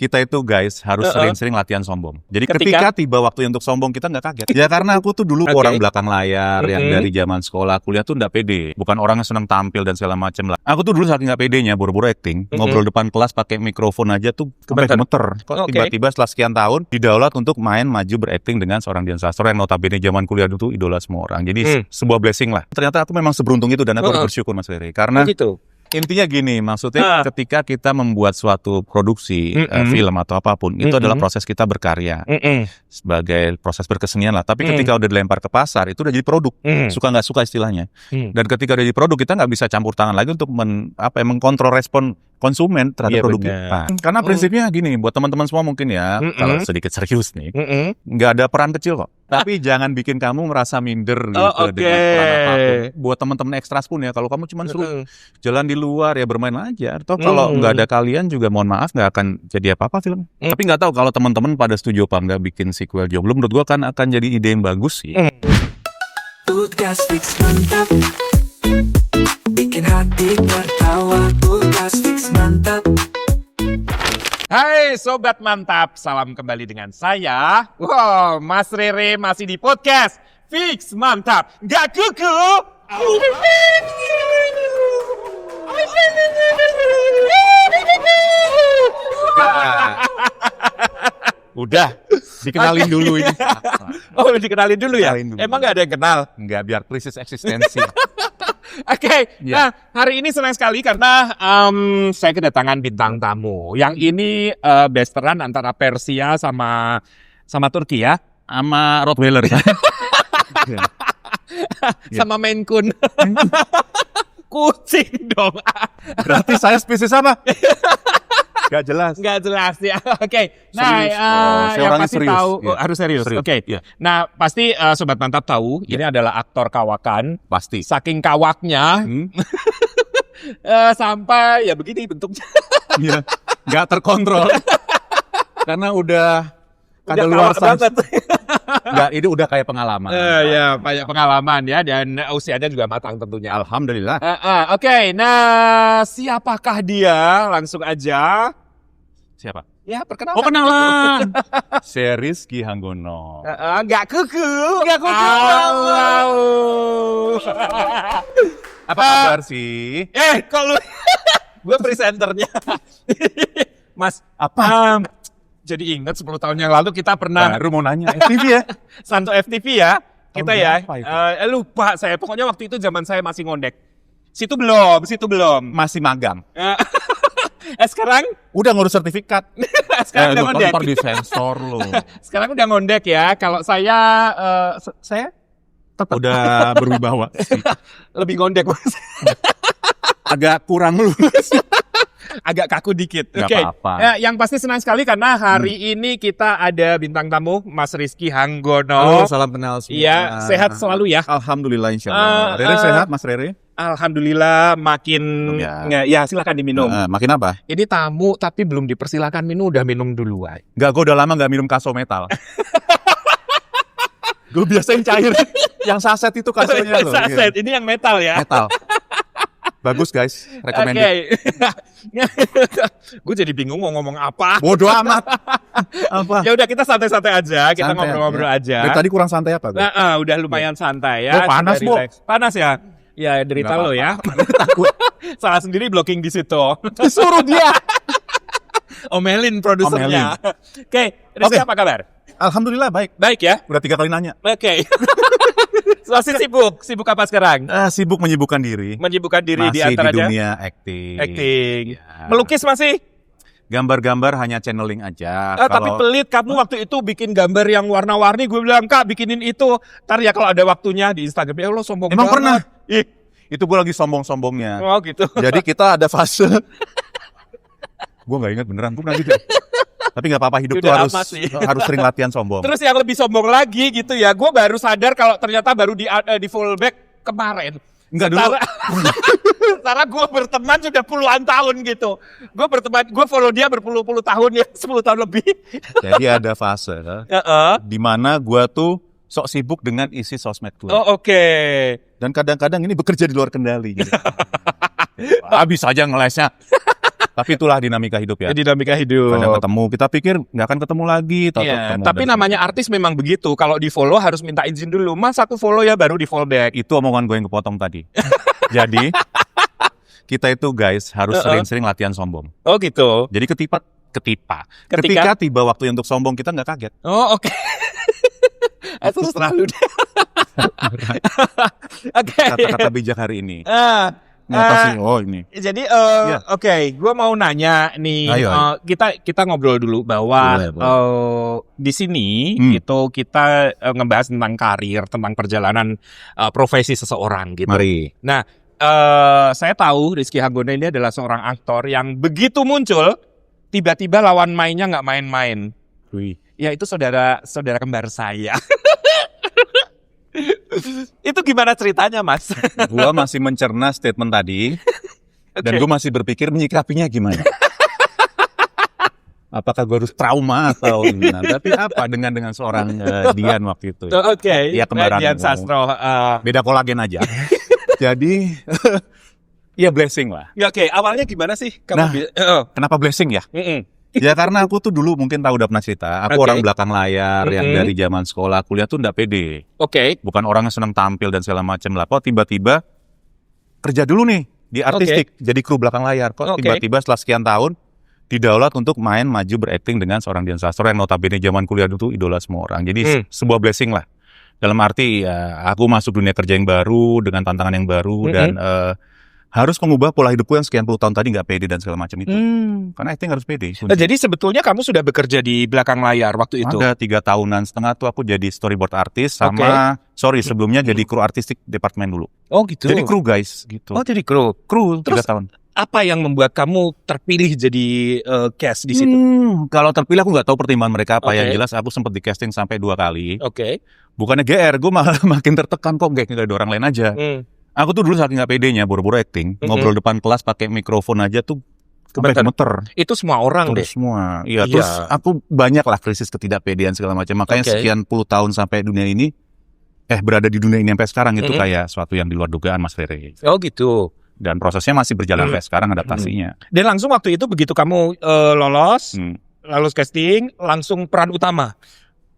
kita itu guys harus sering-sering latihan sombong. Jadi ketika tiba waktu untuk sombong kita nggak kaget. Ya karena aku tuh dulu orang belakang layar yang dari zaman sekolah kuliah tuh nggak pede. Bukan orang yang senang tampil dan segala macam lah. Aku tuh dulu saking nggak pedenya, buru-buru acting, ngobrol depan kelas pakai mikrofon aja tuh gemeter. Kok tiba-tiba setelah sekian tahun didaulat untuk main maju berakting dengan seorang Dian Sastro yang notabene zaman kuliah dulu tuh idola semua orang. Jadi sebuah blessing lah. Ternyata aku memang seberuntung itu dan aku harus bersyukur Mas Rere. Karena intinya gini, maksudnya ketika kita membuat suatu produksi film atau apapun, itu adalah proses kita berkarya sebagai proses berkesenian lah. Tapi ketika udah dilempar ke pasar, itu udah jadi produk. Suka nggak suka istilahnya. Dan ketika udah jadi produk, kita nggak bisa campur tangan lagi untuk mengkontrol respon konsumen terhadap produk kita. Karena prinsipnya gini, buat teman-teman semua mungkin ya, kalau sedikit serius nih, nggak ada peran kecil kok. Tapi jangan bikin kamu merasa minder gitu dengan peran apapun. Buat teman-teman ekstras pun ya, kalau kamu cuma suruh jalan di luar ya bermain aja. Atau kalau nggak ada kalian juga mohon maaf nggak akan jadi apa-apa film. Tapi nggak tahu kalau teman-teman pada setuju apa nggak bikin sequel Jomblo. Menurut gua kan akan jadi ide yang bagus sih. Podcast Fix mantap, bikin hati tertawa. Podcast Fix mantap. Hai Sobat Mantap, salam kembali dengan saya. Wow, Mas Rere masih di podcast Fix Mantap. Gak kuku. Udah, dikenalin dulu ini. Oh, dikenalin dulu ya? Emang gak ada yang kenal? Nggak, biar krisis eksistensi. Oke. Nah hari ini senang sekali karena saya kedatangan bintang tamu. Yang ini besteran antara Persia sama Turki ya? Sama Rottweiler ya. Sama Maine Coon. Kucing dong. Berarti saya spesies apa? Gak jelas. Gak jelas ya. Oke. Nah, yang pasti serius. tahu harus serius. Oke. Nah, pasti Sobat Mantap tahu ini adalah aktor kawakan. Pasti. Saking kawaknya sampai ya begini bentuknya. Iya. Gak terkontrol. Karena udah kadaluarsa. Enggak, ini udah kayak pengalaman. Ya, banyak pengalaman ya dan usianya juga matang tentunya. Alhamdulillah. Oke. Nah, siapakah dia? Langsung aja. Siapa? Ya, perkenalkan. Oh, kenalan. Rizky Hanggono. Enggak kuku. Apa kabar sih? Kok lu gue presenternya. Mas, Apa? jadi ingat 10 tahun yang lalu kita pernah Baru mau nanya, FTV ya? Santo FTV ya. Kita ya. Lupa Lupa saya. Pokoknya waktu itu zaman saya masih ngondek. Situ belum. Masih magang. Sekarang Udah ngurus sertifikat. sekarang udah ngondek. Ntar di sensor lo. Sekarang udah ngondek ya. Kalau saya tetap Udah berwibawa. lebih ngondek Mas. Agak kurang lulus. Agak kaku dikit. Gak Oke. apa-apa. Yang pasti senang sekali karena hari ini kita ada bintang tamu Mas Rizky Hanggono. Salam kenal semua. Iya, sehat selalu ya. Alhamdulillah insyaallah. Rere sehat Mas Rere? Alhamdulillah makin ya silakan diminum. Makin apa? Ini tamu tapi belum dipersilakan minum, udah minum duluan. Enggak, gue udah lama gak minum kaso metal. Gue biasa yang cair. Yang saset itu kasonya loh. Saset, ini yang metal ya. Metal. Bagus guys, recommended. Oke. Gue jadi bingung mau ngomong apa. Bodoh amat. Apa? Ya udah kita santai-santai aja, kita Santai ngobrol-ngobrol aja. Dari tadi kurang santai apa? Nah, udah lumayan santai ya. Panas, Bo. Panas ya? Ya derita lo ya. Takut. Salah sendiri blocking di situ. Suruh dia. Omelin produsernya. Oke, Rizky apa kabar? Alhamdulillah baik. Baik ya? Udah 3 kali nanya. Oke. Masih sibuk? Sibuk apa sekarang? Sibuk menyibukkan diri. Menyibukkan diri Masih di antaranya? di dunia acting. Ya. Melukis masih? Gambar-gambar hanya channeling aja. Tapi pelit, kamu waktu itu bikin gambar yang warna-warni, gue bilang, Kak bikinin itu. Ntar ya kalau ada waktunya di Instagram, ya Allah sombong Emang banget. pernah? Itu gue lagi sombong-sombongnya. Oh gitu. Jadi kita ada fase. Gue gak ingat beneran, gue nanti deh. Tapi gak apa-apa, hidup tuh harus sering latihan sombong. Terus yang lebih sombong lagi gitu ya, gue baru sadar kalau ternyata baru di fallback kemarin. Enggak dulu. Secara gue berteman sudah puluhan tahun gitu. Gue follow dia berpuluh-puluh tahun ya, 10 tahun lebih. Jadi ada fase di mana gue tuh sok sibuk dengan isi sosmed gue. Oh oke. Dan kadang-kadang ini bekerja di luar kendali gitu. Habis aja ngelesnya. Tapi itulah dinamika hidup ya. Dinamika hidup. Kadang ketemu, kita pikir nggak akan ketemu lagi, tahu-tahu Iya, ketemu. tapi Dan namanya artis memang begitu. Kalau di follow harus minta izin dulu. Mas aku follow ya baru di follow back. itu omongan gue yang kepotong tadi. Jadi kita itu guys harus sering-sering latihan sombong. Oh gitu. Jadi ketika tiba waktu untuk sombong kita nggak kaget. Oh oke. Itu selalu. Oke. Kata-kata bijak hari ini. Ngapa sih? Oh ini. Jadi Iya. oke, gue mau nanya nih, Ayo. kita ngobrol dulu bahwa Boleh. di sini Hmm. itu kita ngebahas tentang karir, tentang perjalanan profesi seseorang gitu. Mari. Nah, saya tahu Rizky Hanggona ini adalah seorang aktor yang begitu muncul, tiba-tiba lawan mainnya nggak main-main. Wih. Ya itu saudara kembar saya. Itu gimana ceritanya, Mas? Gua masih mencerna statement tadi dan gue masih berpikir menyikapinya gimana. Apakah gue harus trauma atau gimana? Tapi apa dengan seorang Dian waktu itu? Oke, Ya, kembaran. Dian Sastro. Beda kolagen aja. Jadi ya blessing lah. Ya oke, awalnya gimana sih kamu? Nah. Kenapa blessing ya? Ya karena aku tuh dulu mungkin tahu udah pernah cerita. Aku orang belakang layar yang dari zaman sekolah kuliah tuh nggak pede. Oke. Bukan orang yang senang tampil dan segala macam lah. Kok tiba-tiba kerja dulu nih di artistik, jadi kru belakang layar. Kok tiba-tiba setelah sekian tahun didaulat untuk main maju berakting dengan seorang Dian Sastro yang notabene zaman kuliah dulu idola semua orang. Jadi sebuah blessing lah. Dalam arti ya, aku masuk dunia kerja yang baru dengan tantangan yang baru dan harus mengubah pola hidupku yang sekian puluh tahun tadi nggak pede dan segala macam itu. Karena acting harus pede. Jadi sebetulnya kamu sudah bekerja di belakang layar waktu itu? Ada 3 tahunan setengah tuh aku jadi storyboard artis sama sebelumnya jadi kru artistik departemen dulu. Oh gitu. Jadi kru guys gitu. Oh jadi kru. Terus 3 tahun. Apa yang membuat kamu terpilih jadi cast di situ? Kalau terpilih aku nggak tahu pertimbangan mereka apa. Yang jelas aku sempat di casting sampai 2 kali. Oke. Bukannya GR, gue malah makin tertekan kok nggak ada orang lain aja. Aku tuh dulu saking nggak pedenya, boro-boro acting, ngobrol depan kelas pakai mikrofon aja tuh sampai gemeter. Itu semua orang deh. Semua. Iya, terus aku banyak lah krisis ketidakpedean segala macam. Makanya sekian puluh tahun sampai dunia ini, berada di dunia ini sampai sekarang itu kayak suatu yang di luar dugaan, Mas Ferry. Oh gitu. Dan prosesnya masih berjalan sampai sekarang adaptasinya. Dan langsung waktu itu begitu kamu lolos casting, langsung peran utama.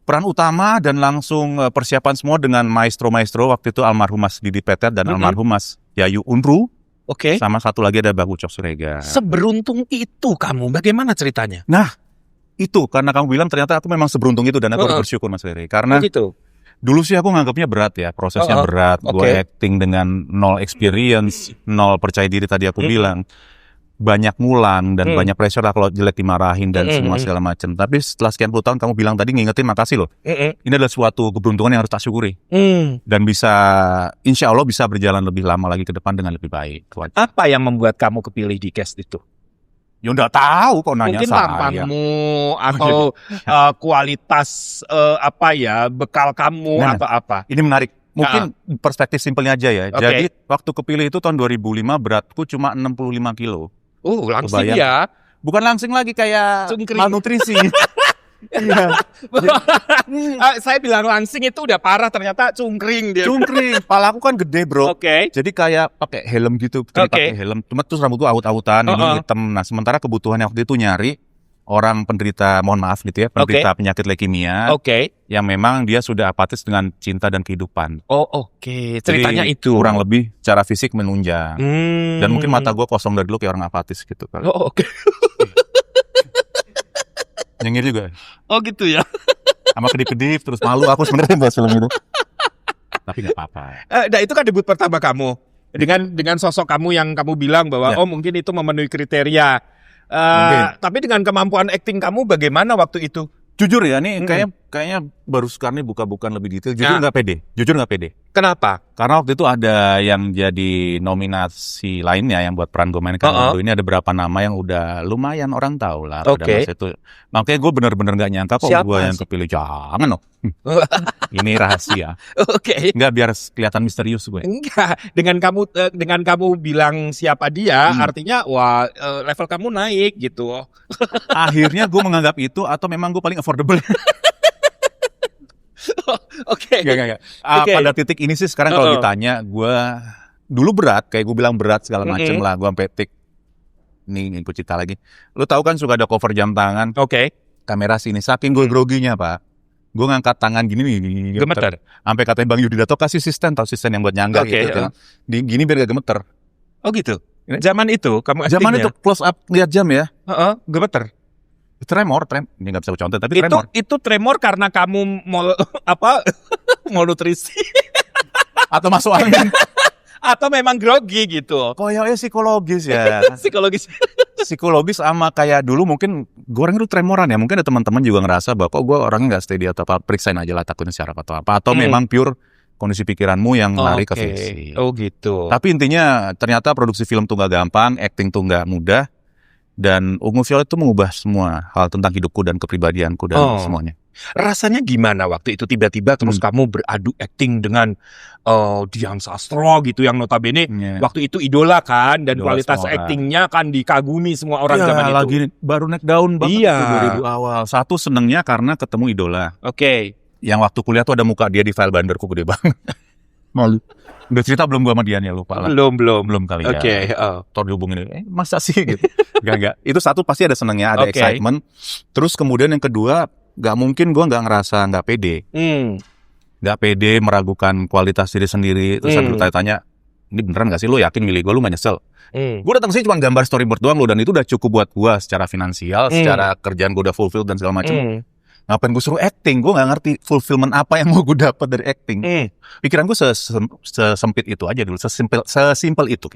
Peran utama dan langsung persiapan semua dengan maestro-maestro waktu itu almarhum Mas Didi Petet dan almarhum Mas Yayu Unru. Oke. Sama satu lagi ada Bagu Cok Surega. Seberuntung itu kamu, bagaimana ceritanya? Nah, itu karena kamu bilang ternyata aku memang seberuntung itu dan aku harus bersyukur Mas Ferry. Karena dulu sih aku nganggapnya berat ya, prosesnya berat. Gue acting dengan 0 experience, 0 percaya diri tadi aku bilang. Banyak ngulang dan banyak pressure lah kalau jelek dimarahin dan semua segala macam. Tapi setelah sekian puluh tahun kamu bilang tadi ngingetin makasih loh. Ini adalah suatu keberuntungan yang harus tak syukuri. Dan bisa, insya Allah bisa berjalan lebih lama lagi ke depan dengan lebih baik. Apa yang membuat kamu kepilih di cast itu? Ya udah tahu kok nanya mungkin saya. tampanmu atau kualitas bekal kamu atau apa? Ini menarik. Mungkin perspektif simpelnya aja ya. Jadi waktu kepilih itu tahun 2005 beratku cuma 65 kilo. Langsing ya. Bukan langsing lagi kayak malnutrisi. Iya. Saya bilang langsing itu udah parah, ternyata cungkring dia. Cungkring. Pala aku kan gede, bro. Jadi kayak pakai helm gitu, pakai helm. Cuma terus rambutku awut-awutan, ini hitam. Nah, sementara kebutuhannya waktu itu nyari orang penderita, mohon maaf gitu ya, penderita penyakit leukemia. Yang memang dia sudah apatis dengan cinta dan kehidupan. Ceritanya jadi, itu kurang lebih cara fisik menunjang. Dan mungkin mata gue kosong dari dulu kayak orang apatis gitu kan. Nyengir juga. Gitu ya. Sama kedip-kedip terus malu aku sebenarnya buat film itu. Tapi nggak apa-apa. Nah itu kan debut pertama kamu dengan sosok kamu yang kamu bilang bahwa mungkin itu memenuhi kriteria. Tapi dengan kemampuan acting kamu bagaimana waktu itu? Jujur ya, nih kayaknya baru sekarang nih buka-bukaan lebih detail. Jujur nggak pede. Jujur nggak pede. Kenapa? Karena waktu itu ada yang jadi nominasi lainnya yang buat peran gue mainkan. Ini ada beberapa nama yang udah lumayan orang tahu lah pada masa itu. Makanya gue benar-benar nggak nyangka kok gue yang kepilih. Jangan loh. Ini rahasia. Nggak biar kelihatan misterius gue. Enggak. Dengan kamu bilang siapa dia, artinya wah level kamu naik gitu. Akhirnya gue menganggap itu atau memang gue paling affordable. Enggak. Pada titik ini sih sekarang kalau ditanya gue dulu berat, kayak gue bilang berat segala macem lah. Gue sampai ini ikut cerita lagi. Lu tahu kan suka ada cover jam tangan, Oke. kamera sini. Saking gue groginya, Pak. Gue ngangkat tangan gini nih. Gemeter. Sampai katanya Bang Yudidato kasih sistem yang buat nyangga Oke, gitu. Gini biar gak gemeter. Oh gitu. Zaman itu kamu Zaman itu close up lihat jam ya. gemeter. Tremor. Ini nggak bisa contoh tapi tremor. Itu tremor karena kamu mau malnutrisi Atau masuk angin. atau memang grogi gitu. Koyoknya psikologis ya. Psikologis. Sama kayak dulu mungkin gue orang itu tremoran ya. Mungkin ada teman-teman juga ngerasa bahwa kok gue orangnya nggak steady atau apa. Periksain aja lah takutnya secara atau apa. Atau memang pure kondisi pikiranmu yang lari ke fisik. Oh gitu. Tapi intinya ternyata produksi film tuh nggak gampang, acting tuh nggak mudah. Dan Ungu Violet itu mengubah semua hal tentang hidupku dan kepribadianku dan semuanya. Rasanya gimana waktu itu tiba-tiba terus kamu beradu acting dengan Dian Sastro gitu yang notabene waktu itu idola kan dan Idola kualitas semua. actingnya kan dikagumi semua orang zaman itu. Lagi baru naik daun banget Iya. tuh 2000 awal. Satu senengnya karena ketemu idola. Oke. Yang waktu kuliah tuh ada muka dia di file banderku gede banget. Malu. Udah cerita belum gua sama Dian ya, lupa lah. Belum Kali ya. Oke. Tor dihubungin, masa sih gitu. Gak. Itu satu pasti ada senengnya, ada excitement. Terus kemudian yang kedua, gak mungkin gua gak ngerasa gak pede. Gak pede, meragukan kualitas diri sendiri. Terus sambil tanya, ini beneran gak sih lu yakin milih gua, lu gak nyesel? Gue datang sini cuma gambar storyboard doang lo, dan itu udah cukup buat gua secara finansial, secara kerjaan gua udah fulfill dan segala macam. Ngapain gue suruh acting? Gue gak ngerti fulfillment apa yang mau gue dapat dari acting. Pikiran gue sesempit itu aja dulu, sesimpel itu.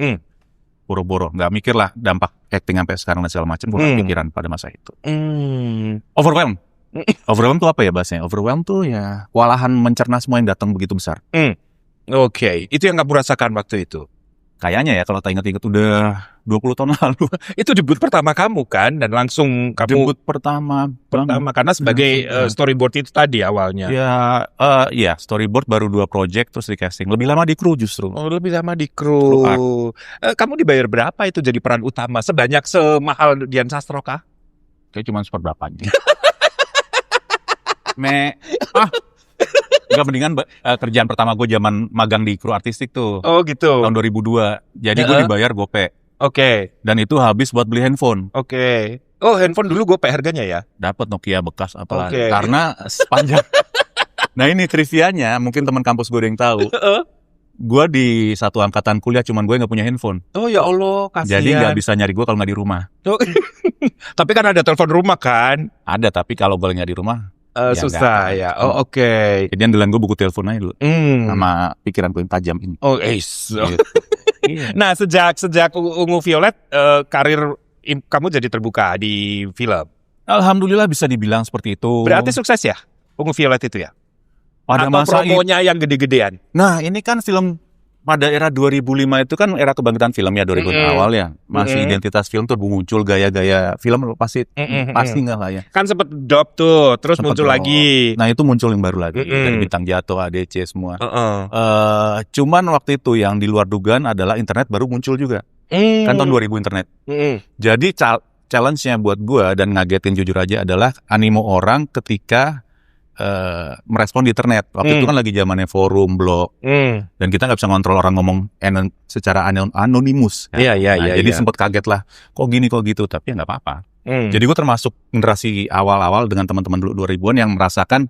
Boro-boro, gak mikir lah dampak acting sampai sekarang dan segala macam. Gue gak pikiran pada masa itu. Overwhelmed. Overwhelmed tuh apa ya bahasanya? Overwhelmed tuh ya kewalahan mencerna semua yang datang begitu besar. Oke. Itu yang kamu rasakan waktu itu. Kayaknya ya kalau tak ingat-ingat udah 20 tahun lalu. Itu debut pertama kamu kan dan langsung kamu Debut pertama karena sebagai storyboard itu tadi awalnya. Ya, storyboard baru 2 project terus di casting. Lebih lama di kru justru. Oh, lebih lama di kru. Kamu dibayar berapa itu jadi peran utama? Sebanyak semahal Dian Sastro kah? Kayak cuma seperberapanya. Enggak, mendingan kerjaan pertama gue zaman magang di kru artistik tuh. Oh gitu. Tahun 2002. Jadi gue dibayar gope. Oke. Dan itu habis buat beli handphone. Oke. Oh, handphone dulu gope harganya ya? Dapat Nokia bekas apalah. Oke. Karena sepanjang. Nah ini trivianya, mungkin teman kampus gue ada yang tahu. Gue di satu angkatan kuliah cuman gue nggak punya handphone. Oh ya Allah, kasihan. Jadi nggak bisa nyari gue kalau nggak di rumah. Tapi kan ada telepon rumah kan? Ada, tapi kalau gue nggak di rumah susah ya. Oh oke. Jadi andalan gue buku telepon aja dulu. Sama pikiran gue yang tajam ini. Oh Gitu. Nah sejak Ungu Violet karir kamu jadi terbuka di film. Alhamdulillah bisa dibilang seperti itu. Berarti sukses ya Ungu Violet itu ya? Pada atau masa promonya yang gede-gedean? Nah ini kan film pada era 2005 itu kan era kebangkitan film ya 2000 awal ya. Masih identitas film tuh muncul gaya-gaya film pasti nggak lah ya. Kan sempet drop tuh, terus Sempet muncul drop. lagi. Nah itu muncul yang baru lagi dari Bintang Jatuh, ADC semua. Cuman waktu itu yang di luar dugaan adalah internet baru muncul juga. Kan tahun 2000 internet. Jadi challenge-nya buat gua dan ngagetin jujur aja adalah animo orang ketika merespon di internet. Waktu itu kan lagi zamannya forum, blog, dan kita nggak bisa ngontrol orang ngomong secara anonimus. Iya. Jadi sempat kaget lah, kok gini kok gitu, tapi ya nggak apa-apa. Jadi gue termasuk generasi awal-awal dengan teman-teman dulu 2000-an yang merasakan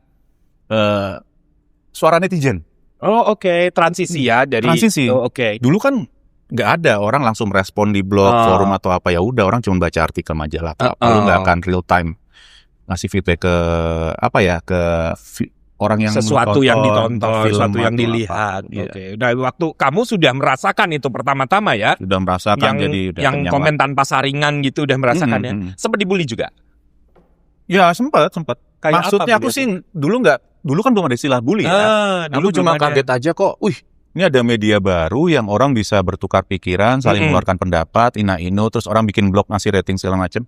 suara netizen. Oh oke. Transisi ya dari. Transisi. Oh oke. Dulu kan nggak ada orang langsung respon di blog, forum atau apa, ya udah orang cuma baca artikel majalah atau apa, lu nggak akan real time ngasih feedback ke orang yang sesuatu yang ditonton, film sesuatu yang atau dilihat. apa. Oke. Udah waktu kamu sudah merasakan itu pertama-tama ya. Sudah merasakan, jadi udah yang kenyang komen tanpa saringan gitu udah merasakannya. Sempat dibully juga. Ya sempat. Kayak maksudnya apa aku sih dulu kan belum ada istilah bully ya. Dulu Aku cuma belum ada. kaget aja kok. Ini ada media baru yang orang bisa bertukar pikiran, saling mengeluarkan pendapat, ina-ino, terus orang bikin blog ngasih rating segala macam.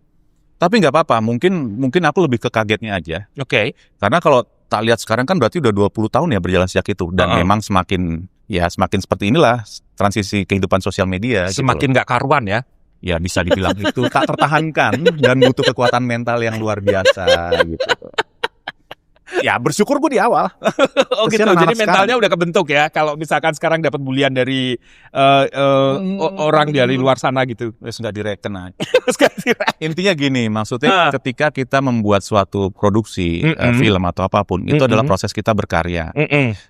Tapi nggak apa-apa, mungkin aku lebih ke kagetnya aja. Oke. Karena kalau tak lihat sekarang kan berarti udah 20 tahun ya berjalan sejak itu. Dan memang semakin seperti inilah transisi kehidupan sosial media. Semakin nggak karuan ya. Ya bisa dibilang itu tak tertahankan dan butuh kekuatan mental yang luar biasa gitu. Ya bersyukur gue di awal. Oh gitu, Kesian jadi anak-anak mentalnya udah kebentuk ya. Kalau misalkan sekarang dapat bulian dari orang dari luar sana gitu. Wes nggak direken aja. Sekarang Intinya gini, maksudnya ketika kita membuat suatu produksi film atau apapun, itu adalah proses kita berkarya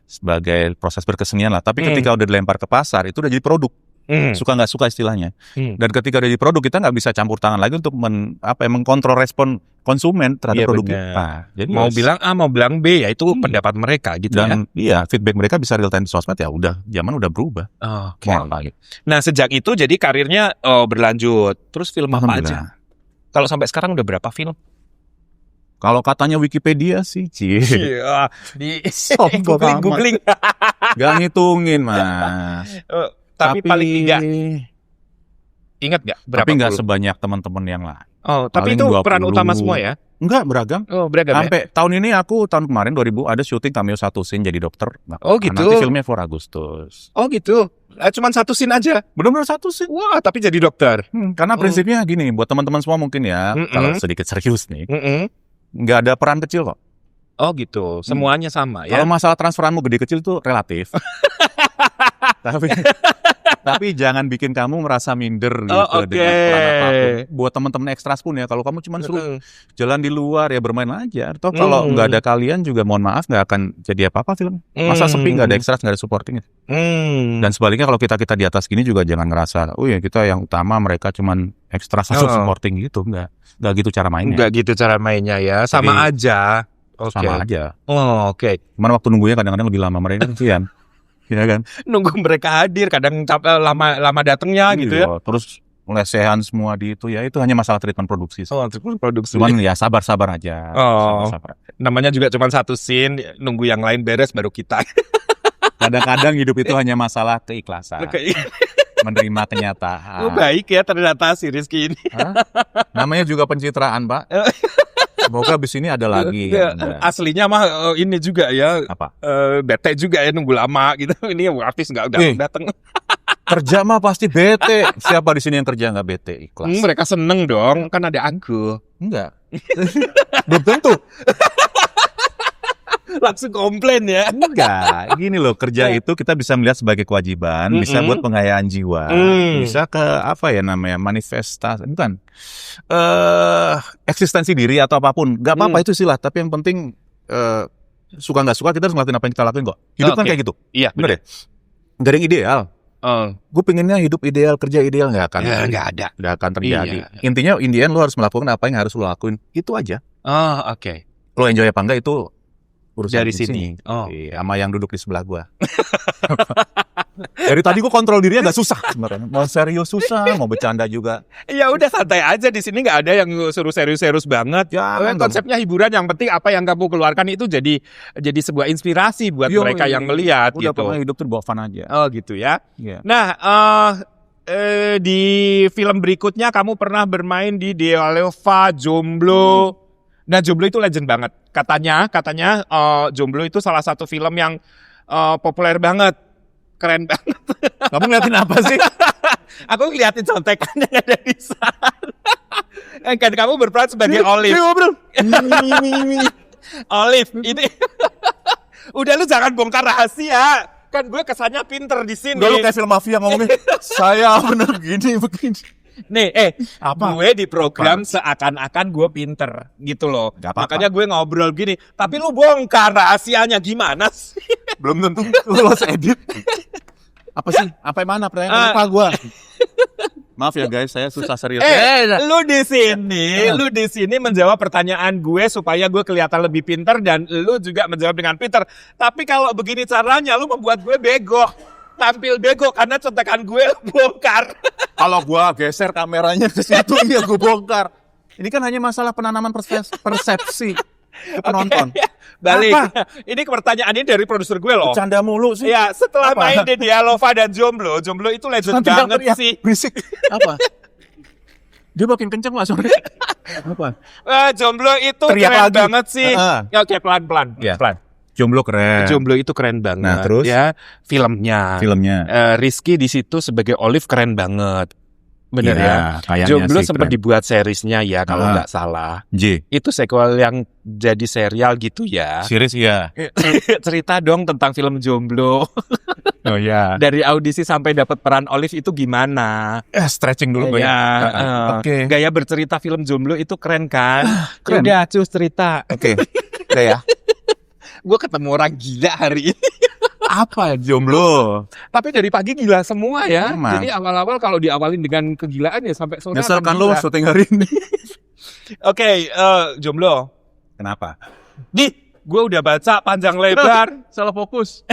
sebagai proses berkesenian lah. Tapi ketika udah dilempar ke pasar, itu udah jadi produk. Suka nggak suka istilahnya. Dan ketika udah jadi produk, kita nggak bisa campur tangan lagi untuk mengkontrol respon konsumen terhadap produk kita. Jadi mau bilang A, mau bilang B, ya itu pendapat mereka gitu dan iya, feedback mereka bisa real time di sosmed, ya udah, zaman udah berubah. Oke. Nah sejak itu jadi karirnya berlanjut. Terus film apa aja? Kalau sampai sekarang udah berapa film? Kalau katanya Wikipedia sih, Iya, di Sombong googling. Gak ngitungin, Mas. Tapi paling tidak ingat nggak berapa? Tapi nggak puluh? Sebanyak teman-teman yang lain. Oh, tapi Paling itu 20. peran utama semua ya? Enggak, beragam. Oh, beragam Sampai tahun ini tahun kemarin 2000 ada syuting cameo satu scene jadi dokter. Oh, gitu. Nanti filmnya 4 Agustus. Oh gitu. Cuman satu scene aja. Benar-benar satu scene. Wah, tapi jadi dokter. Karena prinsipnya gini, buat teman-teman semua mungkin ya, kalau sedikit serius nih, nggak ada peran kecil kok. Oh gitu, semuanya sama ya. Kalau masalah transferanmu gede kecil itu relatif. tapi jangan bikin kamu merasa minder gitu dengan peran apapun. Buat teman-teman ekstras pun ya, kalau kamu cuma suruh jalan di luar ya bermain aja. Atau kalau nggak ada kalian juga mohon maaf nggak akan jadi apa-apa film. Masa sepi nggak ada ekstras, nggak ada supporting. Dan sebaliknya kalau kita di atas gini juga jangan ngerasa, oh ya kita yang utama, mereka cuman ekstras atau supporting gitu. Nggak gitu cara mainnya. Nggak gitu cara mainnya ya, sama aja. Sama aja. Oh, oke. Cuman waktu nunggunya kadang-kadang lebih lama, mereka kesian. Iya kan? Nunggu mereka hadir, kadang lama datangnya gitu ya. Terus lesehan semua di itu, ya itu hanya masalah treatment produksi. Oh, produksi. Cuman ya sabar-sabar aja. Oh, sabar. Namanya juga cuma satu scene, nunggu yang lain beres baru kita. Kadang-kadang hidup itu hanya masalah keikhlasan. Menerima kenyataan. Oh, baik ya ternyata si Rizky ini. Namanya juga pencitraan, Pak. Semoga abis ini ada lagi. Aslinya mah ini juga ya. Apa? Bete juga ya nunggu lama gitu. Ini artis nggak datang. Kerja mah pasti bete. Siapa di sini yang kerja nggak bete? Ikhlas. Mereka seneng dong, kan ada aku. Enggak. Belum tentu. Langsung komplain ya. Enggak, gini loh, kerja itu kita bisa melihat sebagai kewajiban, bisa buat pengayaan jiwa, bisa ke apa ya namanya, manifestasi, bukan eksistensi diri atau apapun, nggak apa-apa itu istilah, tapi yang penting suka nggak suka kita harus ngelakuin apa yang kita lakuin kok. Hidup kan kayak gitu, Iya, bener ya? Nggak ada yang ideal. Gue pengennya hidup ideal, kerja ideal, nggak akan. Ya, nggak ada. Nggak akan terjadi. Iya. Intinya, in the end lo harus melakukan apa yang harus lo lakuin, itu aja. Oh, oke. Lo enjoy apa enggak itu urusan Dari di sini. Iya, sama yang duduk di sebelah gua. Dari tadi gua kontrol dirinya agak susah sebenarnya. Mau serius susah, mau bercanda juga. Ya udah santai aja, di sini nggak ada yang suruh serius-serius banget. Konsepnya hiburan, yang penting apa yang kamu keluarkan itu jadi sebuah inspirasi buat mereka yang melihat udah gitu. pokoknya hidup tuh bawa fun aja. Oh gitu ya. Yeah. Nah, di film berikutnya kamu pernah bermain di Dealova Jomblo. Nah, Jomblo itu legend banget. Katanya Jomblo itu salah satu film yang populer banget. Keren banget. Kamu ngeliatin apa sih? Aku ngeliatin contekan yang ada di sana. Kan kamu berperan sebagai Olive. Olive, ini udah lu jangan bongkar rahasia. Kan gue kesannya pinter di sini. Udah lu kayak film mafia ngomongnya. Saya bener begini. Nih, apa? Gue di program seakan-akan gue pinter gitu loh. Gak apa-apa. Makanya gue ngobrol gini. Tapi lu bongkar rahasianya gimana sih? Belum tentu lu harus edit. Apa sih? Apa yang mana pertanyaan apa gua? Maaf ya guys, saya susah serius. Lu di sini menjawab pertanyaan gue supaya gue kelihatan lebih pinter dan lu juga menjawab dengan pinter. Tapi kalau begini caranya lu membuat gue bego. Tampil bego karena contekan gue bongkar. Kalau gua geser kameranya ke situ, ya gua bongkar. Ini kan hanya masalah penanaman persepsi penonton. Balik. Apa? Ini pertanyaan ini dari produser gue loh. Bercanda mulu sih. Ya, setelah main di Dealova dan Jomblo itu legend banget sih. Berisik. Apa? Dia makin kenceng lah sore. Apa? Jomblo itu teriak keren lagi banget sih. Oke, pelan-pelan. Ya. Pelan. Jomblo keren. Jomblo itu keren banget. Nah, terus ya, filmnya. Filmnya. Rizky di situ sebagai Olive keren banget. Bener Iya, ya. kayaknya Jomblo sih sempat keren. dibuat seriesnya ya kalau Ah. nggak salah. J. Itu sequel yang jadi serial gitu ya. Series ya. Cerita dong tentang film Jomblo. Oh ya. Dari audisi sampai dapat peran Olive itu gimana? Stretching dulu banyak. Ya, Oke. gaya bercerita film Jomblo itu keren kan? keren. Udah, cus cerita. Oke. Udah ya. Gue ketemu orang gila hari ini. Apa jomblo? Tapi dari pagi gila semua ya. Emang. Jadi awal-awal kalau diawalin dengan kegilaan ya sampai sore. Nyesel akan kan lo gila. syuting hari ini. Oke, Jomblo. Kenapa? Gue udah baca panjang lebar. Salah fokus.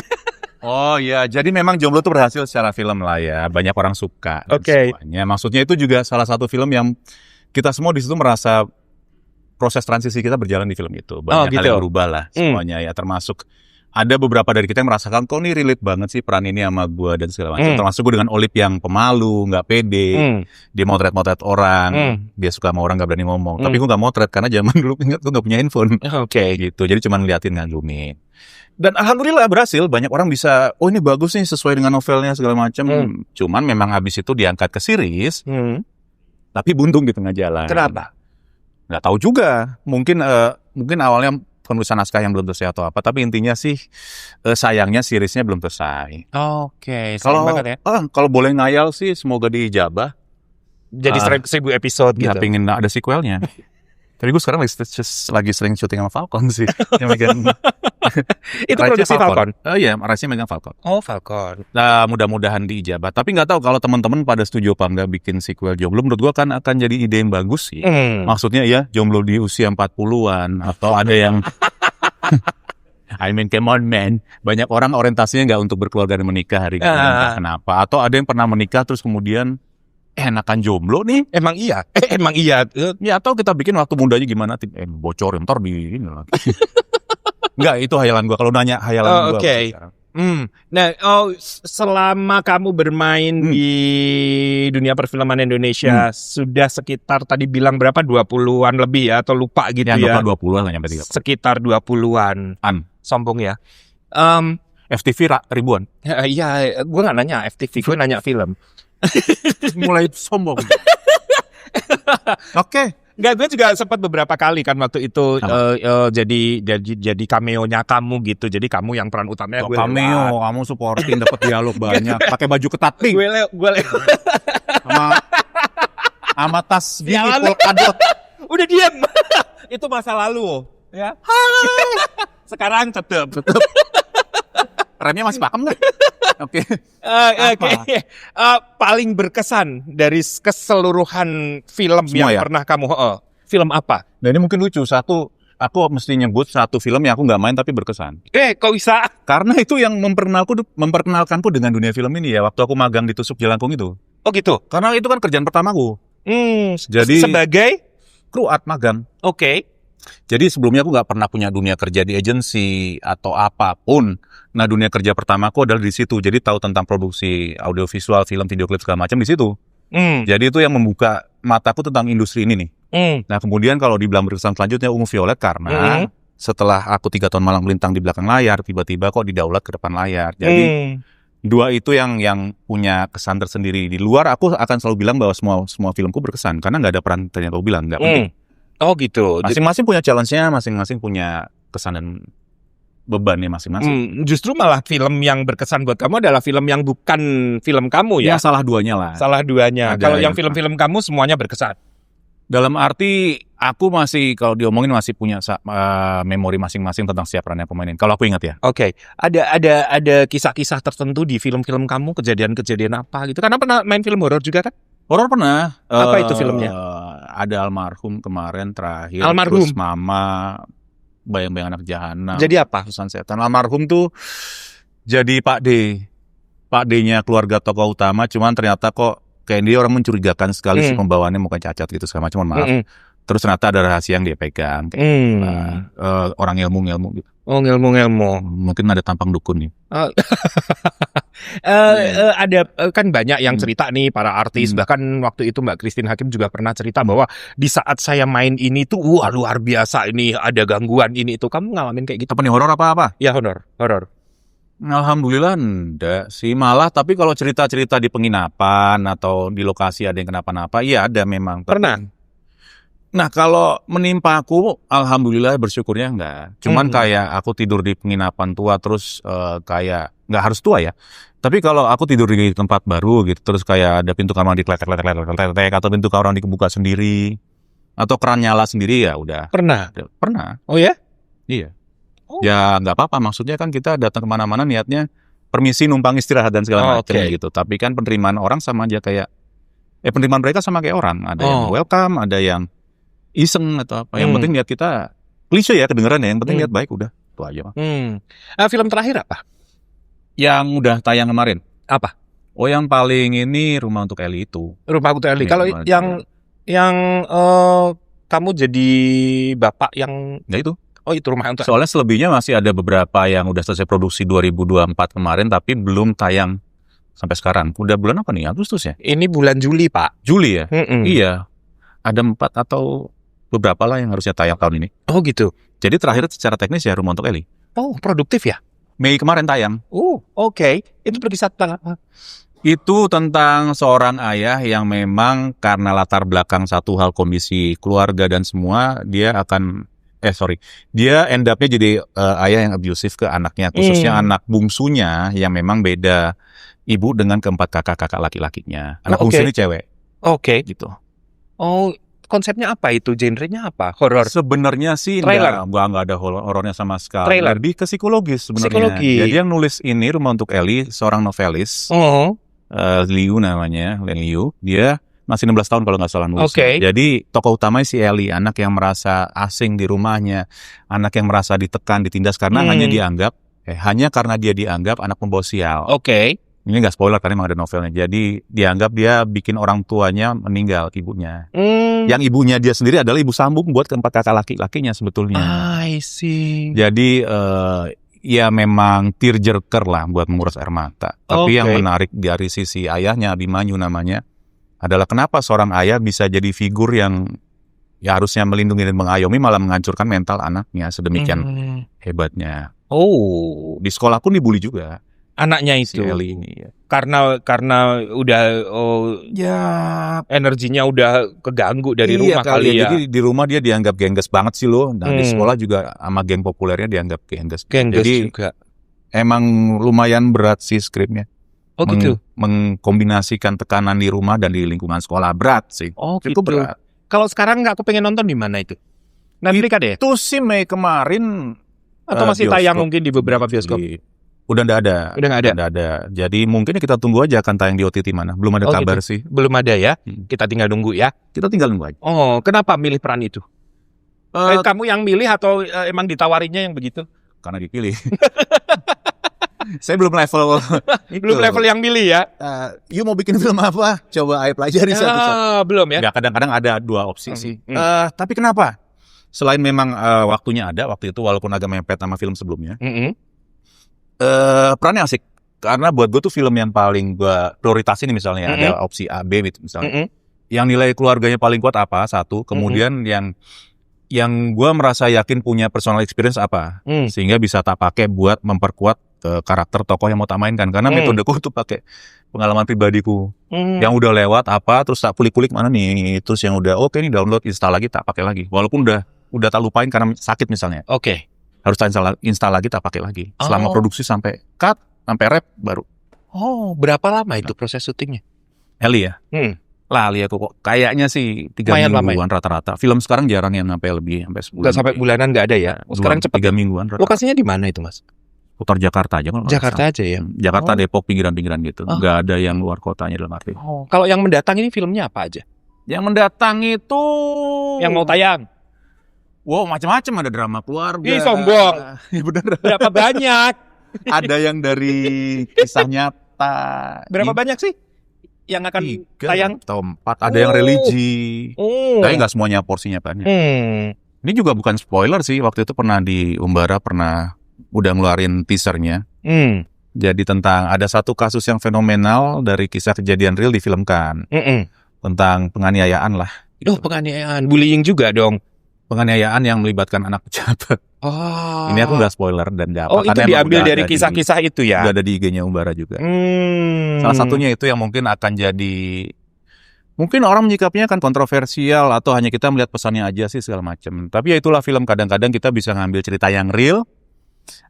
Oh iya, jadi memang Jomblo tuh berhasil secara film lah ya. Banyak orang suka. dan Oke. semuanya. Maksudnya itu juga salah satu film yang kita semua di situ merasa proses transisi kita berjalan di film itu. Banyak gitu. hal yang berubah lah semuanya ya. Termasuk ada beberapa dari kita yang merasakan kok ini relate banget sih peran ini sama gue dan segala macam. Termasuk gue dengan Olip yang pemalu, nggak pede, dia motret-motret orang, dia suka sama orang nggak berani ngomong. Tapi gue nggak motret karena zaman dulu ingat gue nggak punya handphone. Oke. Gitu. Jadi cuma ngeliatin ngajumin. Dan alhamdulillah berhasil. Banyak orang bisa, oh ini bagus nih sesuai dengan novelnya segala macam. Cuman memang habis itu diangkat ke series, tapi buntung di tengah jalan. Kenapa? Nggak tahu juga. Mungkin awalnya penulisan naskah yang belum selesai atau apa. Tapi intinya sih sayangnya seriesnya belum selesai. Oke. Kalau Banget ya. kalau boleh ngayal sih semoga diijabah. Jadi 1000 episode Ya gitu. pengen ada sequelnya. Tapi gue sekarang lagi sering syuting sama Falcon sih. Yang megang Itu Raisnya produksi Falcon. Oh iya, Raisnya megang Falcon. Oh, Falcon. Nah, mudah-mudahan diijabah. Tapi nggak tahu kalau teman-teman pada setuju apa nggak bikin sequel Jomblo. Menurut gua kan akan jadi ide yang bagus sih. Maksudnya ya, Jomblo di usia 40-an. Atau ada yang... I mean, come on man. Banyak orang orientasinya nggak untuk berkeluarga dan menikah hari ini. Entah kenapa. Atau ada yang pernah menikah terus kemudian... enakan jomblo nih. Emang iya. Emang iya. Ya atau kita bikin waktu mudanya gimana? Bocorin ntar di ini lagi. Enggak, itu hayalan gua. Kalau nanya hayalan gua. Oke. Nah, selama kamu bermain di dunia perfilman Indonesia sudah sekitar tadi bilang berapa 20-an lebih ya atau lupa gitu Ya, ya. 20-an lah nyampe 30. Sekitar 20-an. Sombong ya. FTV ribuan. Iya, gue nggak nanya FTV, gue nanya film. Mulai sombong. Oke. Enggak, gue juga sempat beberapa kali kan waktu itu jadi cameo-nya kamu gitu. Jadi kamu yang peran utamanya gue Cameo, kamu supporting dapat dialog banyak, pakai baju ketat pink gue sama tas gini Ya, polkadot. udah diam. Itu masa lalu ya. Sekarang tetap. Remnya masih pakem nggak? Oke. Oke. Paling berkesan dari keseluruhan film Semua yang ya? pernah kamu film apa? Nah ini mungkin lucu. Aku mesti nyebut satu film yang aku nggak main tapi berkesan. Kok bisa? Karena itu yang memperkenalkanku dengan dunia film ini ya. Waktu aku magang di Tusuk Jelangkung itu. Oh gitu. Karena itu kan kerjaan pertamaku. Jadi sebagai kru art magang. Oke. Jadi sebelumnya aku nggak pernah punya dunia kerja di agensi atau apapun. Nah dunia kerja pertamaku adalah di situ. Jadi tahu tentang produksi audiovisual, film, video klip segala macam di situ. Jadi itu yang membuka mataku tentang industri ini nih. Nah kemudian kalau dibilang berkesan selanjutnya Ungu Violet karena setelah aku 3 tahun malang melintang di belakang layar, tiba-tiba kok didaulat ke depan layar. Jadi dua itu yang punya kesan tersendiri. Di luar aku akan selalu bilang bahwa semua filmku berkesan karena nggak ada peran ternyata aku bilang nggak penting. Oh gitu. Masing-masing punya challenge-nya, masing-masing punya kesan dan bebannya masing-masing. Justru malah film yang berkesan buat kamu adalah film yang bukan film kamu ya. Ya salah duanya lah. Salah duanya. Ada Kalau yang yang- film-film kamu semuanya berkesan. Dalam arti aku masih kalau diomongin masih punya memori masing-masing tentang siapa peran yang pemainin. Kalau aku ingat ya. Oke. Ada kisah-kisah tertentu di film-film kamu, kejadian-kejadian apa gitu. Karena pernah main film horor juga kan? Horor pernah. Apa itu filmnya? Ada Almarhum kemarin terakhir. Almarhum? Terus Mama, Bayang-bayang Anak Jahanam. Jadi apa? Pesan Setan. Almarhum tuh jadi Pak D. Pak D-nya keluarga tokoh utama. Cuman ternyata kok kayak dia orang mencurigakan sekali sih pembawaannya mungkin cacat gitu segala macam. Mohon maaf. Terus ternyata ada rahasia yang dia pegang. Kayak, orang ilmu gitu. Oh, ilmu-ilmu. Mungkin ada tampang dukun nih. Ada kan banyak yang cerita nih para artis, bahkan waktu itu Mbak Christine Hakim juga pernah cerita bahwa di saat saya main ini tuh wah luar biasa, ini ada gangguan ini itu. Kamu ngalamin kayak gitu? Apa nih horor apa? Ya horor. Alhamdulillah enggak sih, malah tapi kalau cerita-cerita di penginapan atau di lokasi ada yang kenapa-napa, iya ada memang. Pernah? Nah kalau menimpa aku, alhamdulillah bersyukurnya enggak. Cuman kayak aku tidur di penginapan tua terus kayak nggak harus tua ya. Tapi kalau aku tidur di tempat baru gitu, terus kayak ada pintu kamar dikletek atau pintu kamar dibuka sendiri atau keran nyala sendiri ya udah. Pernah? Pernah. Oh ya? Iya. Oh. Ya nggak apa-apa, maksudnya kan kita datang kemana-mana niatnya permisi numpang istirahat dan segala macam gitu. Tapi kan penerimaan orang sama aja kayak, penerimaan mereka sama kayak orang. Ada yang welcome, ada yang iseng atau apa. Yang penting lihat kita, klise ya kedengeran ya, yang penting lihat baik udah. Itu aja. Film terakhir apa? Yang udah tayang kemarin. Apa? Oh yang paling ini Rumah Untuk Ellie itu. Rumah Untuk Ellie. Kalau yang kamu jadi bapak yang... Ya itu. Oh itu Rumah Untuk Ellie. Soalnya selebihnya masih ada beberapa yang udah selesai produksi 2024 kemarin tapi belum tayang sampai sekarang. Udah bulan apa nih? Agustus ya? Ini bulan Juli, Pak. Juli ya? Iya. Ada 4 atau beberapa lah yang harusnya tayang tahun ini. Oh gitu. Jadi terakhir secara teknis ya Rumah Untuk Ellie. Oh produktif ya? Mei kemarin tayang. Oh oke. Itu berkisah tentang apa? Itu tentang seorang ayah yang memang karena latar belakang satu hal kondisi keluarga dan semua, dia akan dia end up-nya jadi ayah yang abusive ke anaknya, khususnya anak bungsunya yang memang beda ibu dengan keempat kakak-kakak laki-lakinya. Anak bungsu ini cewek. Oke. Gitu. Oh, konsepnya apa itu? Genrenya apa? Horor? Sebenarnya sih enggak ada horornya sama sekali. Lebih ke psikologis sebenarnya. Jadi yang nulis ini Rumah Untuk Ellie seorang novelis. Liu namanya, Len Liu. Dia masih 16 tahun kalau nggak salah nulis. Jadi tokoh utamanya si Ellie, anak yang merasa asing di rumahnya, anak yang merasa ditekan, ditindas karena hanya karena dia dianggap anak pembawa sial. Ini nggak spoiler karena memang ada novelnya. Jadi dianggap dia bikin orang tuanya meninggal, ibunya. Yang ibunya dia sendiri adalah ibu sambung buat keempat kakak laki-lakinya sebetulnya. I see. Jadi ya memang tearjerker lah buat menguras air mata. Tapi yang menarik dari sisi ayahnya, Abimanyu namanya, adalah kenapa seorang ayah bisa jadi figur yang ya harusnya melindungi dan mengayomi malah menghancurkan mental anaknya sedemikian hebatnya. Di sekolah pun dibully juga. Anaknya itu. Si Ellie ini ya. Karena udah energinya udah keganggu dari rumah kali ya. Jadi di rumah dia dianggap gengges banget sih loh. Nah di sekolah juga sama geng populernya dianggap gengges. Jadi juga. Emang lumayan berat sih skripnya. Gitu. Mengkombinasikan tekanan di rumah dan di lingkungan sekolah berat sih. Itu berat. Kalau sekarang nggak, aku pengen nonton di mana itu? Netflix ada ya? Itu sih Mei kemarin. Atau masih tayang mungkin di beberapa bioskop? Udah nggak ada. Nggak ada. Jadi mungkin kita tunggu aja akan tayang di OTT mana. Belum ada kabar sih. Belum ada ya? Kita tinggal nunggu ya? Kita tinggal nunggu aja. Oh, kenapa milih peran itu? Kamu yang milih atau emang ditawarinya yang begitu? Karena dipilih. Saya belum level yang milih ya. You mau bikin film apa? Coba ayo pelajari satu-satu. Belum ya? Kadang-kadang ada 2 opsi sih. Tapi kenapa? Selain memang waktunya ada waktu itu walaupun agak mepet sama film sebelumnya. Perannya asik. Karena buat gue tuh film yang paling gue prioritasin misalnya ada opsi A, B gitu misalnya. Yang nilai keluarganya paling kuat apa? Satu. Kemudian yang gue merasa yakin punya personal experience apa, sehingga bisa tak pakai buat memperkuat karakter tokoh yang mau tak mainkan. Karena metodeku tuh pakai pengalaman pribadiku yang udah lewat apa, terus tak kulik-kulik mana nih, terus yang udah oke nih download, install lagi, tak pakai lagi. Walaupun udah tak lupain karena sakit misalnya. Harus tak install lagi, tak pakai lagi. Selama produksi sampai cut, sampai rap baru. Berapa lama itu proses syutingnya? Ellie ya? Lah lihat kok kayaknya sih 3 mingguan rata-rata. Film sekarang jarang yang sampai lebih sampai sebulan. Nggak sampai bulanan nggak ada ya? Sekarang cepat 3 mingguan rata-rata. Lokasinya di mana itu Mas? Putar Jakarta aja kalau Jakarta aja ya? Jakarta, Depok, pinggiran-pinggiran gitu. Nggak ada yang luar kotanya dalam arti. Kalau yang mendatang ini filmnya apa aja? Yang mendatang itu yang mau tayang? Wow, macam-macam, ada drama keluarga. Ih, sombong. Ya benar. Berapa banyak? Ada yang dari kisah nyata. Berapa banyak sih yang akan 3 tayang? atau 4. Ada yang religi. Tapi nggak semuanya porsinya banyak. Ini juga bukan spoiler sih. Waktu itu pernah di Umbara udah ngeluarin teasernya. Jadi tentang ada satu kasus yang fenomenal dari kisah kejadian real difilmkan. Tentang penganiayaan lah. Penganiayaan, bullying juga dong. penganiayaan yang melibatkan anak pejabat. Oh. Ini aku nggak spoiler dan nggak apa. Oh, itu karena emang diambil udah dari ada kisah-kisah itu ya? udah ada di IG-nya Umbara juga. Hmm. Salah satunya itu yang mungkin akan jadi, mungkin orang menyikapnya kan kontroversial atau hanya kita melihat pesannya aja sih segala macam. Tapi ya itulah film, kadang-kadang kita bisa ngambil cerita yang real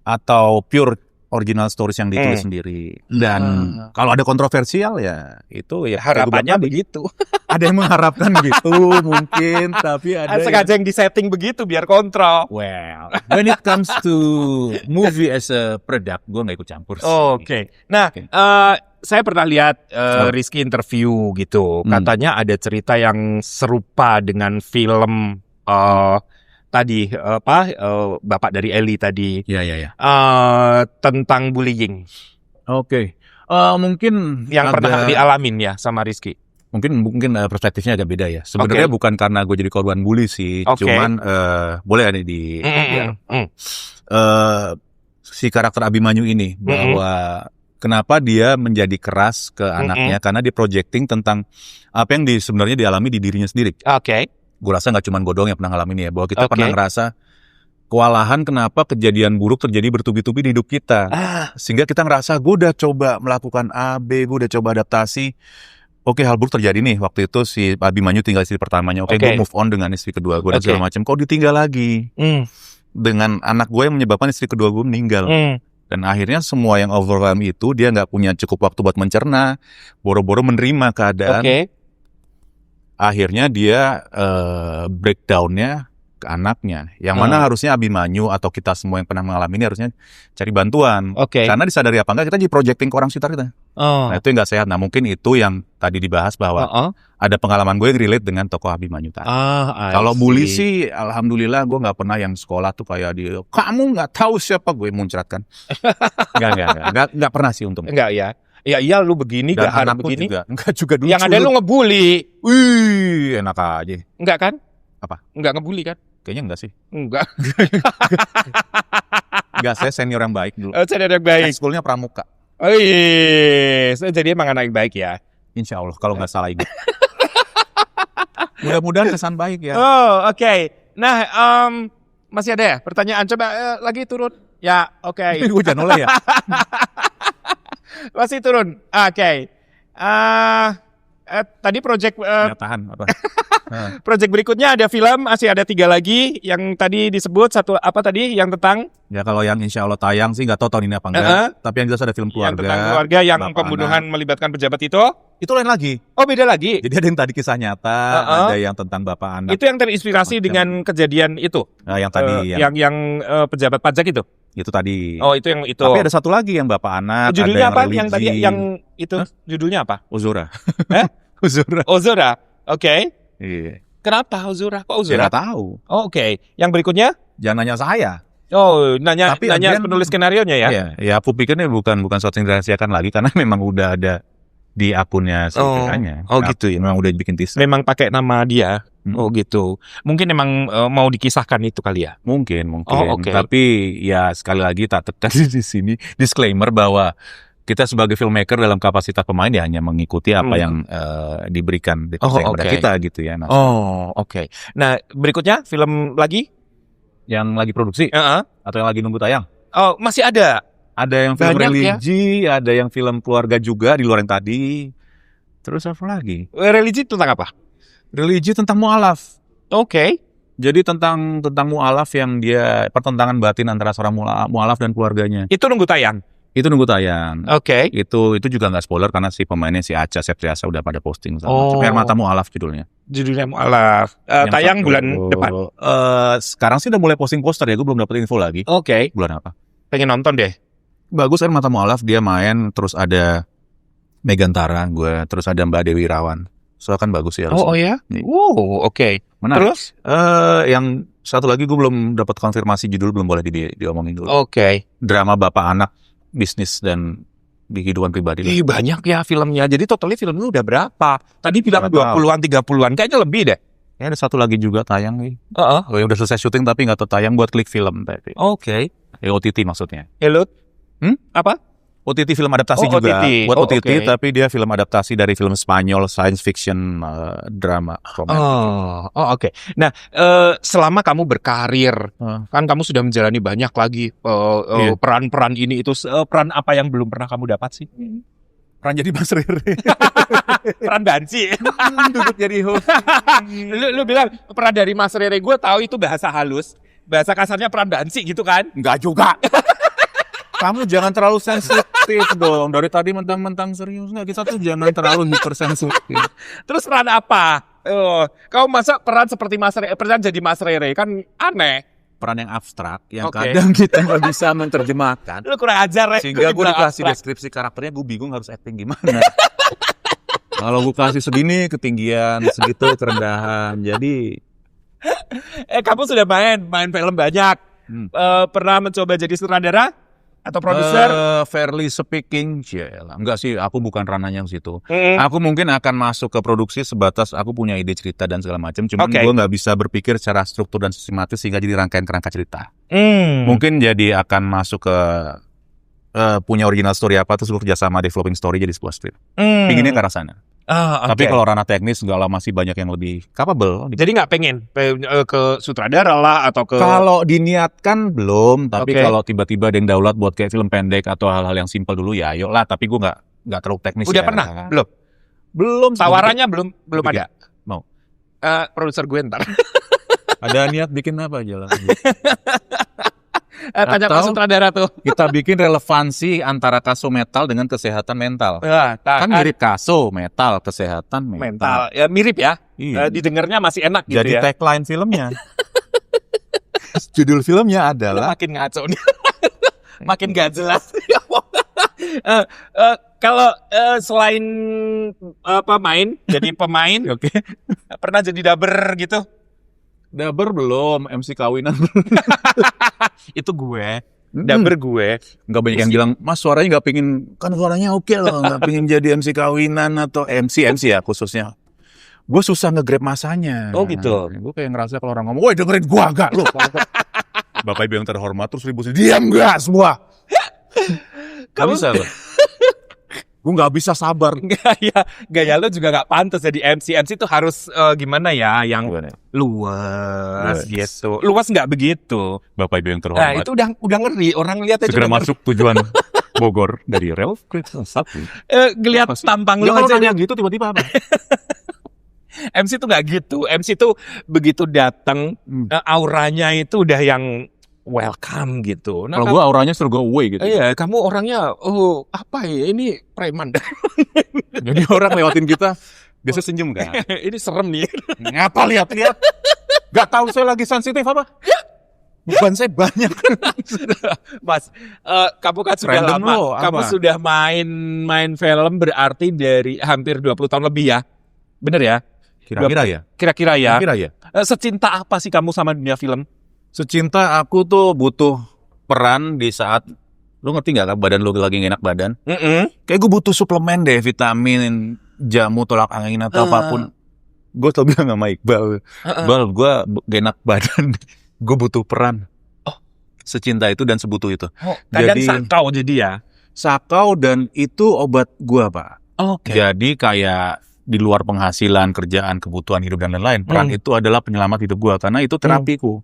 atau pure original stories yang ditulis sendiri. Dan kalau ada kontroversial ya itu ya harapannya begitu. ada yang mengharapkan gitu mungkin, tapi ada Sengaja yang disetting begitu biar kontrol. well, when it comes to movie as a product, gue nggak ikut campur sih. Oke. Nah, saya pernah lihat Rizky interview gitu. Katanya ada cerita yang serupa dengan film tadi Bapak dari Eli tadi. Ya. Tentang bullying Oke. Mungkin yang pernah dialamin ya sama Rizky. Mungkin perspektifnya agak beda ya. Sebenarnya bukan karena gue jadi korban bully sih, cuman boleh ada di si karakter Abimanyu ini bahwa kenapa dia menjadi keras ke anaknya, karena dia projecting tentang apa yang sebenarnya dialami di dirinya sendiri. Oke. Gue rasa nggak cuma gue doang yang pernah ngalamin ya, bahwa kita pernah ngerasa kewalahan kenapa kejadian buruk terjadi bertubi-tubi di hidup kita. Sehingga kita ngerasa gue udah coba melakukan A, B, gue udah coba adaptasi. Oke, hal buruk terjadi nih. Waktu itu si Abimanyu tinggal istri pertamanya. Oke, gue move on dengan istri kedua gue dan segala macam. Kok ditinggal lagi? Dengan anak gue yang menyebabkan istri kedua gue meninggal. Dan akhirnya semua yang overwhelm itu dia nggak punya cukup waktu buat mencerna, boro-boro menerima keadaan. Akhirnya dia breakdown-nya ke anaknya. Yang mana harusnya Abimanyu atau kita semua yang pernah mengalami ini harusnya cari bantuan. Karena disadari apa enggak kita jadi projecting ke orang sekitar kita. Nah itu yang nggak sehat. Nah mungkin itu yang tadi dibahas bahwa ada pengalaman gue yang relate dengan tokoh Abimanyu tadi. Kalau bully sih alhamdulillah gue nggak pernah yang sekolah tuh kayak dia, kamu nggak tahu siapa gue muncratkan. Nggak pernah sih untungnya. Enggak ya. Ya iya lu begini dan gak harus anakku begini. Enggak juga dulu. Yang ada lu ngebully. Wih, enak aja. Enggak kan? Apa? Enggak ngebully kan? Kayaknya enggak sih. Enggak. Enggak, saya senior yang baik dulu. Senior yang baik. Sekolahnya pramuka. Oh iya, jadi emang anak yang baik ya. Insya Allah kalau nggak salah ingat. Mudah-mudahan kesan baik ya. Oh oke. Nah masih ada ya pertanyaan? Coba lagi turun. Ya oke. Ini gue jangan oleh ya. Masih turun. Oke. Tadi project tahan apa? project berikutnya ada film, masih ada 3 lagi. Yang tadi disebut satu apa tadi yang tentang? Ya kalau yang insya Allah tayang sih nggak tahu tahun ini apa enggak. Tapi yang jelas ada film keluarga. Yang tentang keluarga yang pembunuhan melibatkan pejabat itu? Itu lain lagi. Oh beda lagi. Jadi ada yang tadi kisah nyata, ada yang tentang bapak anak. Itu yang terinspirasi dengan kejadian itu. Nah, yang tadi yang pejabat pajak itu. Itu tadi. Oh itu yang itu. Tapi ada satu lagi yang bapak anak. Judulnya ada apa? religi. Yang tadi yang itu judulnya apa? Uzura. Uzura. Uzura. Oke. Iya. Kenapa Uzura? Kok Saya Uzura? nggak tahu. Oh, oke. Yang berikutnya? Jangan nanya saya. Oh, nanya again, penulis skenarionya ya? Iya, aku pikir ini bukan sesuatu yang dirahasiakan lagi karena memang udah ada di akunnya ceritanya. Oh gitu ya. Memang udah dibikin teaser. Memang pakai nama dia. Oh gitu. Mungkin emang mau dikisahkan itu kali ya? Mungkin. Oh, okay. Tapi ya sekali lagi tak tekan di sini disclaimer bahwa kita sebagai filmmaker dalam kapasitas pemain ya hanya mengikuti apa yang diberikan kepada kita gitu ya. Nah, oke. Nah, berikutnya film lagi yang lagi produksi atau yang lagi nunggu tayang? Oh, masih ada. Ada yang film banyak religi, ada yang film keluarga juga di luar yang tadi. Terus apa lagi? Religi tentang apa? Religi tentang mu'alaf. Oke. Jadi tentang mu'alaf yang dia pertentangan batin antara seorang mu'alaf dan keluarganya. Itu nunggu tayang. Itu nunggu tayang. Oke. Itu juga nggak spoiler karena si pemainnya si Acha Septriasa udah pada posting sama. Air Mata Mu'alaf judulnya. Judulnya Mu'alaf. Tayang bulan depan. Sekarang sih udah mulai posting poster ya, gue belum dapat info lagi. Oke. Bulan apa? Pengen nonton deh. Bagus Air Mata Mu'alaf, dia main terus ada Megantara gue, terus ada Mbak Dewi Irawan. So kan bagus ya. Oh ya? Wow, oke. Menarik. Terus? Yang satu lagi gue belum dapat konfirmasi judul, belum boleh diomongin dulu. Oke. Drama bapak anak, bisnis dan di kehidupan pribadi. Banyak ya filmnya. Jadi totalnya film itu udah berapa? Tadi bilang 20-an, 30-an. Kayaknya lebih deh. Ya ada satu lagi juga tayang nih. Yang udah selesai syuting tapi nggak tayang buat klik film tadi. Oke. OTT maksudnya. Hello? Apa? OTT film adaptasi Oh, juga. OTT. Buat Oh, OTT, oke. tapi dia film adaptasi dari film Spanyol science fiction drama romantis. Oke. Nah, selama kamu berkarir, kan kamu sudah menjalani banyak lagi Iya. peran-peran ini itu. Peran apa yang belum pernah kamu dapat sih? Peran jadi Mas Rere. Peran Banci. Duduk jadi host. lu bilang peran dari Mas Rere, gue tahu itu bahasa halus, bahasa kasarnya peran Banci gitu kan? Enggak juga. Kamu jangan terlalu sensitif dong. Dari tadi mentang-mentang serius. Nggak, kita tuh jangan terlalu hypersensitif. Terus peran apa? Kamu masa peran seperti Mas Rere, peran jadi Mas Rere kan aneh. Peran yang abstrak, yang Oke. kadang kita nggak bisa menerjemahkan. Lu kurang ajar ya. Sehingga gue Bilang dikasih abstrak. deskripsi karakternya, gue bingung harus acting gimana. Kalau gue kasih segini ketinggian, segitu kerendahan. Jadi Kamu sudah main film banyak. Pernah mencoba jadi sutradara atau produser? fairly speaking, yaelah. Enggak sih, aku bukan ranahnya yang situ. Mm. Aku mungkin akan masuk ke produksi sebatas aku punya ide cerita dan segala macam. Cuman Oke. gue nggak bisa berpikir secara struktur dan sistematis sehingga jadi rangkaian kerangka cerita. Hmm. Mungkin jadi akan masuk ke punya original story apa, terus gue kerjasama developing story jadi sebuah script. Pinginnya ke arah sana. Tapi kalau ranah teknis enggak lah, masih banyak yang lebih capable. Jadi nggak pengen ke sutradara lah atau ke Kalau diniatkan belum, tapi Oke. kalau tiba-tiba ada yang daulat buat kayak film pendek atau hal-hal yang simpel dulu ya ayo lah, tapi gue nggak terlalu teknis. udah ya. pernah? Belum. Belum. Tawarannya belum Sedikit. ada. Mau. Produser gue ntar. Ada niat bikin apa aja lah. Tanya ke Atau- sutradara tuh. Kita bikin relevansi antara kaso metal dengan kesehatan mental. Kan mirip kaso metal, kesehatan mental. Ya mirip ya. Iya. Didengarnya masih enak gitu Jadi ya. tagline filmnya. Judul filmnya Lu adalah makin ngaco nih. Makin gak jelas. Kalau selain main jadi pemain, Oke. pernah jadi dubber gitu? Daber belum, MC kawinan. Itu gue. Dubber gue. Nggak banyak yang bilang, Mas suaranya nggak pingin, kan suaranya oke loh, nggak pingin jadi MC kawinan atau MC ya khususnya. Gue susah nge-grab masanya. Oh, gitu. Gue kayak ngerasa kalau orang ngomong, woi dengerin gua gak lo. Bapak Ibu yang terhormat terus ribut, diam gak semua. Gak bisa loh. Gue nggak bisa sabar. Gaya lo juga gak pantas jadi MC. MC tuh harus gimana ya, yang luas gitu. Luas nggak begitu. Bapak Ibu yang Nah terhormat. itu udah ngeri. Orang lihat aja Segera udah masuk tujuan Bogor dari rel kereta satu. ngelihat tampang lo Kalau aja. nanya gitu tiba-tiba apa? MC tuh nggak gitu. MC tuh begitu datang auranya itu udah yang welcome gitu. Nah, Kalau gue auranya suruh gue away gitu. iya, kamu orangnya apa ya? Ini preman. Jadi orang lewatin kita biasa senyum kan. Ini serem nih. Ngapa lihat-lihat? Gak tahu saya lagi sensitif apa? Beban saya banyak. Mas, kamu kan sudah Random lama. lo, Kamu apa? sudah main film berarti dari hampir 20 tahun lebih ya. Bener ya? Kira-kira ya? Kira-kira ya. Kira-kira ya? Secinta apa sih kamu sama dunia film? Secinta aku tuh butuh peran di saat lu ngerti gak kan badan lu lagi gak enak badan? Kayak gue butuh suplemen deh, vitamin, jamu tolak angin atau apapun. Gue selalu bilang sama Iqbal, Iqbal gue gak enak badan, gue butuh peran. Oh. Secinta itu dan sebutuh itu. Kadang Jadi- sakau jadi ya. Sakau dan itu obat gue Pak. Oke. Jadi kayak di luar penghasilan, kerjaan, kebutuhan hidup dan lain-lain, peran itu adalah penyelamat hidup gue karena itu terapiku.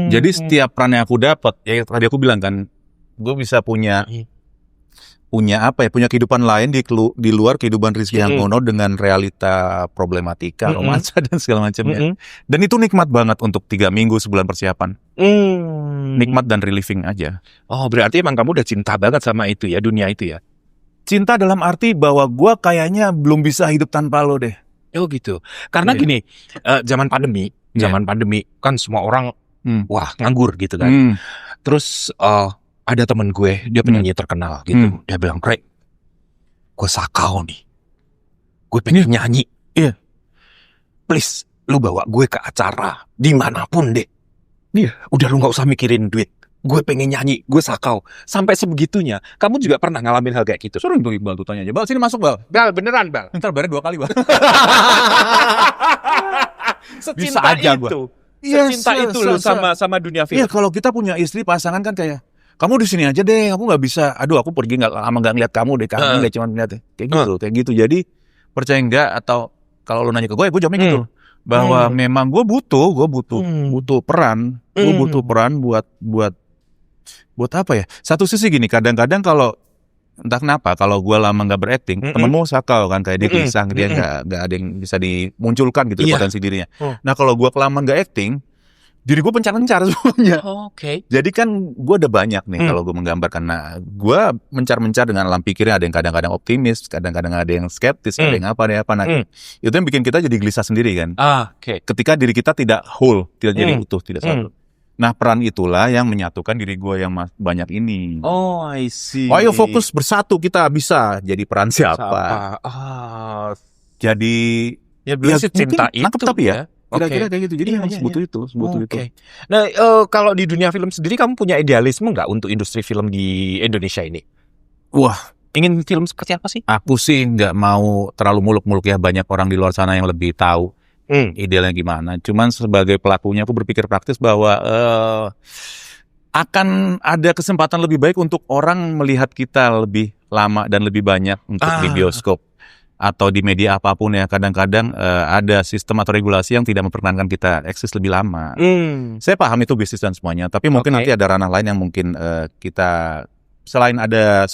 Jadi setiap peran yang aku dapat, ya tadi aku bilang kan, gue bisa punya apa ya, punya kehidupan lain di luar kehidupan Rizky Hanggono dengan realita problematika, romansa dan segala macamnya. Dan itu nikmat banget untuk 3 minggu sebulan persiapan. Nikmat dan relieving aja. Oh, berarti emang kamu udah cinta banget sama itu ya, dunia itu ya? Cinta dalam arti bahwa gue kayaknya belum bisa hidup tanpa lo deh. Oh gitu. Karena Iya. gini, zaman pandemi kan semua orang wah nganggur gitu kan. Terus ada temen gue, dia penyanyi terkenal gitu. Dia bilang, "Greg, gue sakau nih. Gue pengen nyanyi. Iya. Please, lu bawa gue ke acara dimanapun deh. Iya. Udah lu nggak usah mikirin duit. Gue pengen nyanyi, gue sakau. Sampai sebegitunya. Kamu juga pernah ngalamin hal kayak gitu? Sering tuh Iqbal tuh tanya aja, Bal sini masuk Bal. Bal, beneran Bal. Ntar bayarnya 2 kali Bal. Secinta aja itu. Iya, Secinta itu loh sama dunia film. Iya, kalau kita punya istri pasangan kan kayak kamu di sini aja deh, kamu nggak bisa. Aduh, aku pergi nggak lama nggak ngeliat kamu deh, kamu nggak cuma ngeliat kayak gitu. Jadi percaya nggak atau kalau lu nanya ke gue jawabnya gitu bahwa memang gue butuh peran, gue butuh peran buat apa ya? Satu sisi gini, kadang-kadang kalau entah kenapa kalau gue lama nggak berakting, temenmu sakau kan kayak dia gelisah, dia nggak ada yang bisa dimunculkan gitu potensi dirinya. Nah kalau gue kelamaan nggak acting, diri gue pencar-pencar semuanya. Jadi kan gue ada banyak nih kalau gue menggambarkan. Nah gue mencar-mencar dengan alam pikirnya, ada yang kadang-kadang optimis, kadang-kadang ada yang skeptis, ada yang apa. Nah itu yang bikin kita jadi gelisah sendiri kan. Ketika diri kita tidak whole, tidak jadi utuh, tidak satu. Nah peran itulah yang menyatukan diri gue yang banyak ini. Oh, I see. Ayo fokus bersatu, kita bisa jadi peran siapa. Jadi ya cinta itu tapi ya kira-kira kayak gitu. Jadi harus butuh itu. Nah kalau di dunia film sendiri kamu punya idealisme nggak untuk industri film di Indonesia ini? Wah, ingin film seperti apa sih? Aku sih nggak mau terlalu muluk-muluk ya, banyak orang di luar sana yang lebih tahu idealnya gimana. Cuman sebagai pelakunya aku berpikir praktis bahwa akan ada kesempatan lebih baik untuk orang melihat kita lebih lama dan lebih banyak untuk di bioskop atau di media apapun ya. Kadang-kadang ada sistem atau regulasi yang tidak memperkenankan kita eksis lebih lama. Saya paham itu bisnis dan semuanya, tapi mungkin nanti ada ranah lain yang mungkin kita selain ada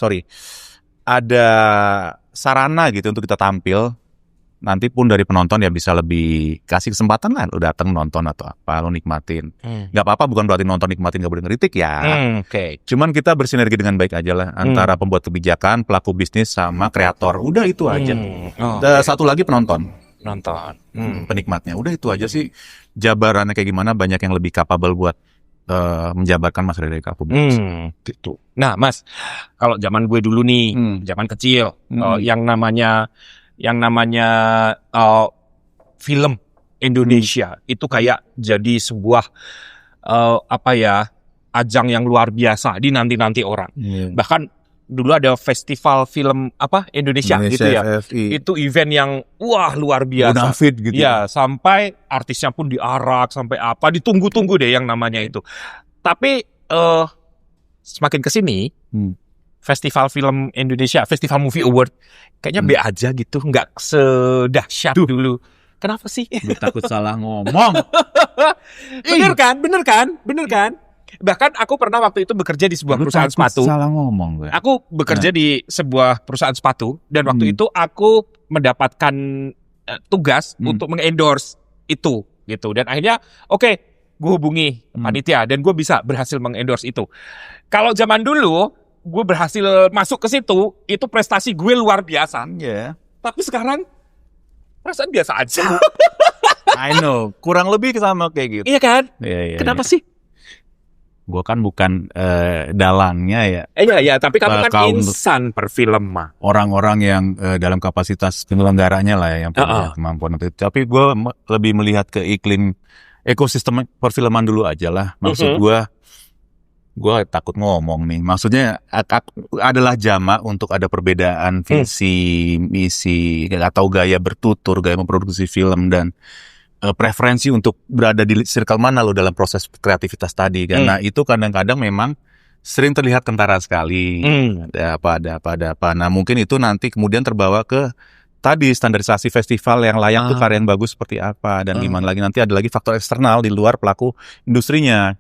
sarana gitu untuk kita tampil. Nanti pun dari penonton ya bisa lebih kasih kesempatan lah, lo datang nonton atau apa, lo nikmatin. Gak apa-apa, bukan berarti nonton nikmatin gak boleh ngeritik ya. Cuman kita bersinergi dengan baik aja lah antara pembuat kebijakan, pelaku bisnis sama kreator. Udah itu aja. Satu lagi penonton. Penikmatnya. Udah itu aja sih. Jabarannya kayak gimana, banyak yang lebih capable buat menjabarkan Mas Rere Kapumis. Gitu. Nah Mas, kalau zaman gue dulu nih, zaman kecil, yang namanya film Indonesia itu kayak jadi sebuah ajang yang luar biasa di nanti orang. Bahkan dulu ada festival film Indonesia gitu ya. FFI. Itu event yang luar biasa. Bonafit gitu. Ya, sampai artisnya pun diarak sampai ditunggu-tunggu deh yang namanya itu. Tapi semakin kesini Festival Film Indonesia, Festival Movie Award, kayaknya B aja gitu, nggak sedahsyat dulu. Kenapa sih? Gue takut salah ngomong. Bener kan? Bahkan aku pernah waktu itu bekerja di sebuah perusahaan sepatu. Salah ngomong gue. Aku bekerja di sebuah perusahaan sepatu, dan waktu itu aku mendapatkan tugas untuk mengendorse itu, gitu. Dan akhirnya, gue hubungi panitia, dan gue bisa berhasil mengendorse itu. Kalau zaman dulu, gue berhasil masuk ke situ, itu prestasi gue luar biasa. Tapi sekarang perasaan biasa aja. I know, kurang lebih sama kayak gitu. Iya kan? Kenapa sih? Gue kan bukan dalangnya ya. Iya, tapi kamu kan insan perfilm mah. Orang-orang yang dalam kapasitas penyelenggaranya lah ya, yang punya kemampuan itu. Tapi gue lebih melihat ke iklim ekosistem perfilman dulu aja lah. Maksud gue takut ngomong nih. Maksudnya adalah jamak untuk ada perbedaan visi, misi, atau gaya bertutur, gaya memproduksi film, dan preferensi untuk berada di circle mana lo dalam proses kreativitas tadi. Karena itu kadang-kadang memang sering terlihat kentara sekali. Ada apa. Nah mungkin itu nanti kemudian terbawa ke tadi standarisasi festival yang layak tuh karya yang bagus seperti apa. Dan gimana lagi, nanti ada lagi faktor eksternal di luar pelaku industrinya.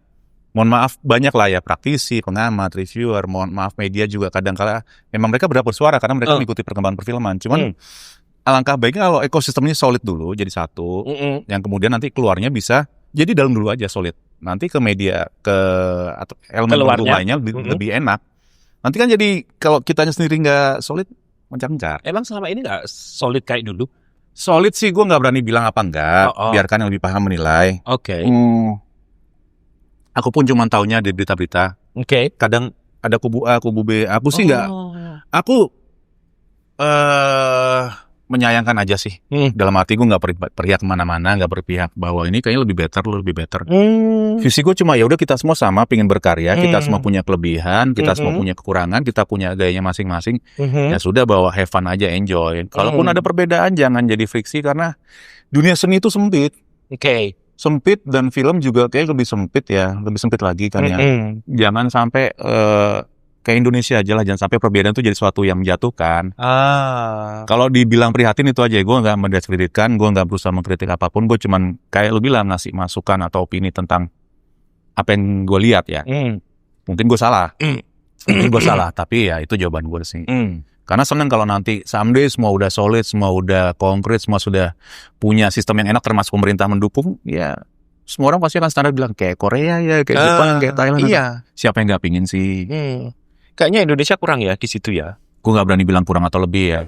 Mohon maaf, banyak lah ya praktisi, pengamat, reviewer, mohon maaf media juga kadang-kala memang mereka bersuara karena mereka mengikuti perkembangan perfilman. Cuman alangkah baiknya kalau ekosistemnya solid dulu jadi satu, yang kemudian nanti keluarnya bisa jadi dalam dulu aja solid. Nanti ke media, atau elemen pendukung lainnya lebih enak. Nanti kan jadi kalau kitanya sendiri nggak solid, mencar-mencar. Emang selama ini nggak solid kayak dulu? Solid sih gue nggak berani bilang apa enggak, biarkan yang lebih paham menilai. Aku pun cuma taunya di berita-berita. Kadang ada kubu A, kubu B. Aku sih nggak. Aku menyayangkan aja sih. Dalam hati gue nggak berpihak kemana-mana, nggak berpihak bahwa ini kayaknya lebih better. Visi gue cuma ya udah kita semua sama, pengen berkarya, kita semua punya kelebihan, kita semua punya kekurangan, kita punya gayanya masing-masing. Ya sudah, bawa have fun aja, enjoy. Kalaupun ada perbedaan jangan jadi friksi karena dunia seni itu sempit. sempit dan film juga kayak lebih sempit ya, lebih sempit lagi kan ya. Jangan sampai kayak Indonesia aja lah, jangan sampai perbedaan itu jadi suatu yang menjatuhkan. Kalau dibilang prihatin itu aja, gue nggak mendeskripsikan, gue nggak berusaha mengkritik apapun, gue cuman kayak lu bilang ngasih masukan atau opini tentang apa yang gue lihat ya. Mungkin gue salah, tapi ya itu jawaban gue sih. Karena seneng kalau nanti someday semua udah solid, semua udah konkret, semua sudah punya sistem yang enak, termasuk pemerintah mendukung, ya semua orang pasti akan standar bilang kayak Korea ya, kayak Jepang, kayak Thailand. Iya. Siapa yang nggak pingin sih? Kayaknya Indonesia kurang ya di situ ya. Gue nggak berani bilang kurang atau lebih ya.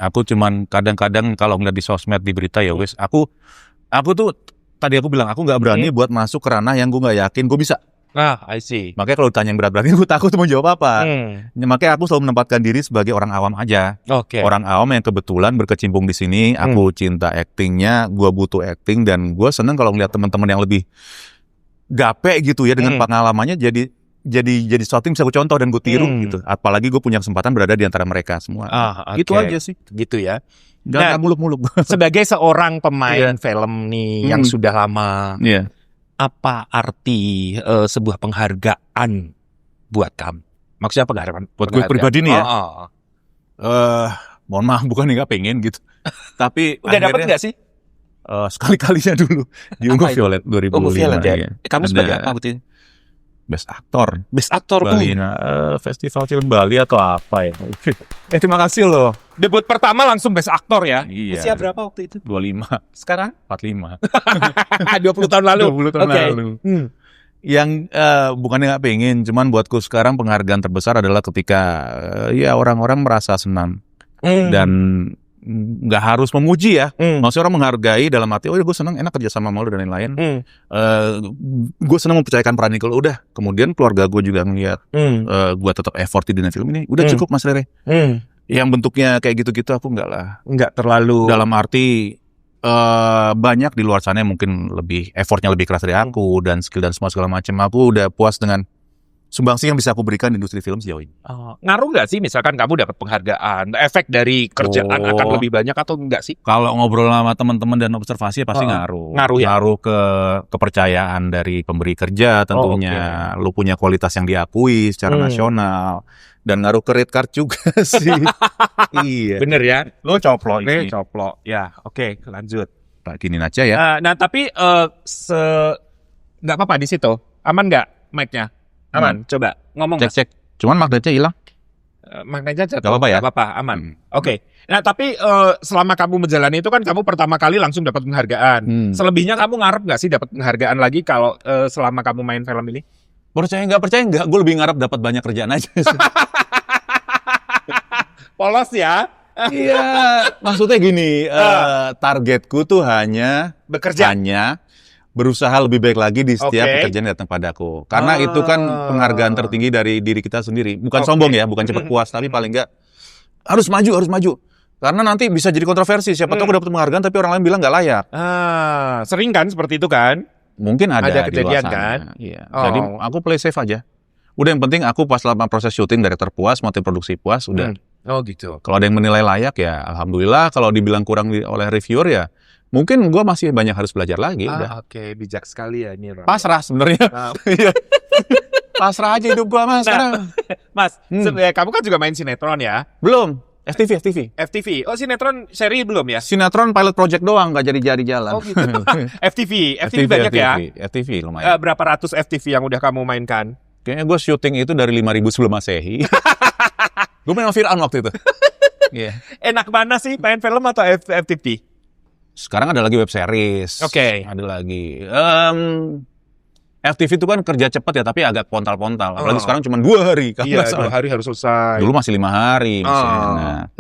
Aku cuman kadang-kadang kalau ngeliat di sosmed, di berita ya wes, aku tuh tadi aku bilang aku nggak berani buat masuk ke ranah yang gue nggak yakin gue bisa. I see. Makanya kalau ditanya yang berat-berat gue takut mau jawab apa. Makanya aku selalu menempatkan diri sebagai orang awam aja. Orang awam yang kebetulan berkecimpung di sini. Aku cinta actingnya, gue butuh acting, dan gue seneng kalau ngeliat teman-teman yang lebih gape gitu ya dengan pengalamannya jadi sesuatu yang bisa gue contoh dan gue tiru gitu. Apalagi gue punya kesempatan berada di antara mereka semua. Itu aja sih. Gitu ya. Gak muluk-muluk. Sebagai seorang pemain film nih yang sudah lama, apa arti sebuah penghargaan buat kamu? Maksudnya penghargaan buat gue pribadi nih ya. Mohon maaf, bukan nggak pengen gitu. Tapi udah dapat nggak sih? Sekali-kalinya dulu di Ungu Violet 2005. Violet ya. Kamu sebagai apa waktu itu? Best Actor. Best Actor Bali, Festival Film Bali atau apa ya? Terima kasih loh. Debut pertama langsung Best Actor ya. Iya. Usia berapa waktu itu? 25. Sekarang? 45. 20 tahun lalu. 20 tahun lalu. Yang bukannya nggak pengen, cuman buatku sekarang penghargaan terbesar adalah ketika ya orang-orang merasa senang dan nggak harus memuji ya. Maksudnya orang menghargai dalam arti, oh ya gue senang, enak kerja sama lu dan lain-lain. Gue senang mempercayakan peran Nicole. Udah, kemudian keluarga gue juga ngeliat gue tetap effort di dunia film ini. Udah cukup Mas Rere. Yang bentuknya kayak gitu-gitu aku nggak lah. Nggak terlalu. Dalam arti banyak di luar sana yang mungkin lebih effortnya lebih keras dari aku dan skill dan semua segala macam. Aku udah puas dengan sumbangsi yang bisa aku berikan di industri film sejauh ini. Ngaruh nggak sih misalkan kamu dapat penghargaan, efek dari kerjaan akan lebih banyak atau enggak sih? Kalau ngobrol sama teman-teman dan observasi pasti ngaruh. Ngaruh ya? Ngaruh ke kepercayaan dari pemberi kerja tentunya. Lu punya kualitas yang diakui secara nasional. Dan ngaruh ke red card juga sih. Iya. Bener ya? Lu coplok ini. Coplok. Ya, oke, lanjut. Tak giniin aja ya. Nah, tapi nggak apa-apa di situ. Aman nggak mic-nya? Aman. Coba ngomong. Cek. Cuman magnetnya hilang. Magnetnya jatuh. Gak apa-apa ya? Gak apa-apa, aman. Oke. Nah, tapi selama kamu menjalani itu kan kamu pertama kali langsung dapat penghargaan. Selebihnya kamu ngarep nggak sih dapat penghargaan lagi kalau selama kamu main film ini? Percaya nggak, gue lebih ngarep dapat banyak kerjaan aja. Polos ya? Iya, maksudnya gini, targetku tuh hanya berusaha lebih baik lagi di setiap pekerjaan yang datang padaku. Karena itu kan penghargaan tertinggi dari diri kita sendiri. Bukan sombong ya, bukan cepat puas, tapi paling nggak harus maju. Karena nanti bisa jadi kontroversi. Siapa tahu aku dapat penghargaan tapi orang lain bilang nggak layak. Sering kan seperti itu kan? Mungkin ada kejadian di luar sana. kan? Iya. Jadi aku play safe aja. Udah, yang penting aku pas lama proses syuting director puas, mau tim produksi puas, udah. Oh gitu. Kalau ada yang menilai layak ya alhamdulillah. Kalau dibilang kurang oleh reviewer ya mungkin gue masih banyak harus belajar lagi. Oke, bijak sekali ya ini. Pasrah sebenarnya. Pasrah aja hidup gue mas sekarang. Mas, kamu kan juga main sinetron ya? Belum. FTV. FTV. Oh, sinetron seri belum ya? Sinetron pilot project doang, nggak jadi jalan. Oh gitu. FTV banyak ya? FTV lumayan. Berapa ratus FTV yang udah kamu mainkan? Kayaknya gue syuting itu dari 5.000 sebelum Masehi. Gue main sama Fir'aun waktu itu. Enak mana sih, main film atau FTV? Sekarang ada lagi web series. Oke. Ada lagi. FTV itu kan kerja cepat ya, tapi agak pontal-pontal. Apalagi sekarang cuma 2 hari. Iya, 2 hari harus selesai. Dulu masih 5 hari misalnya.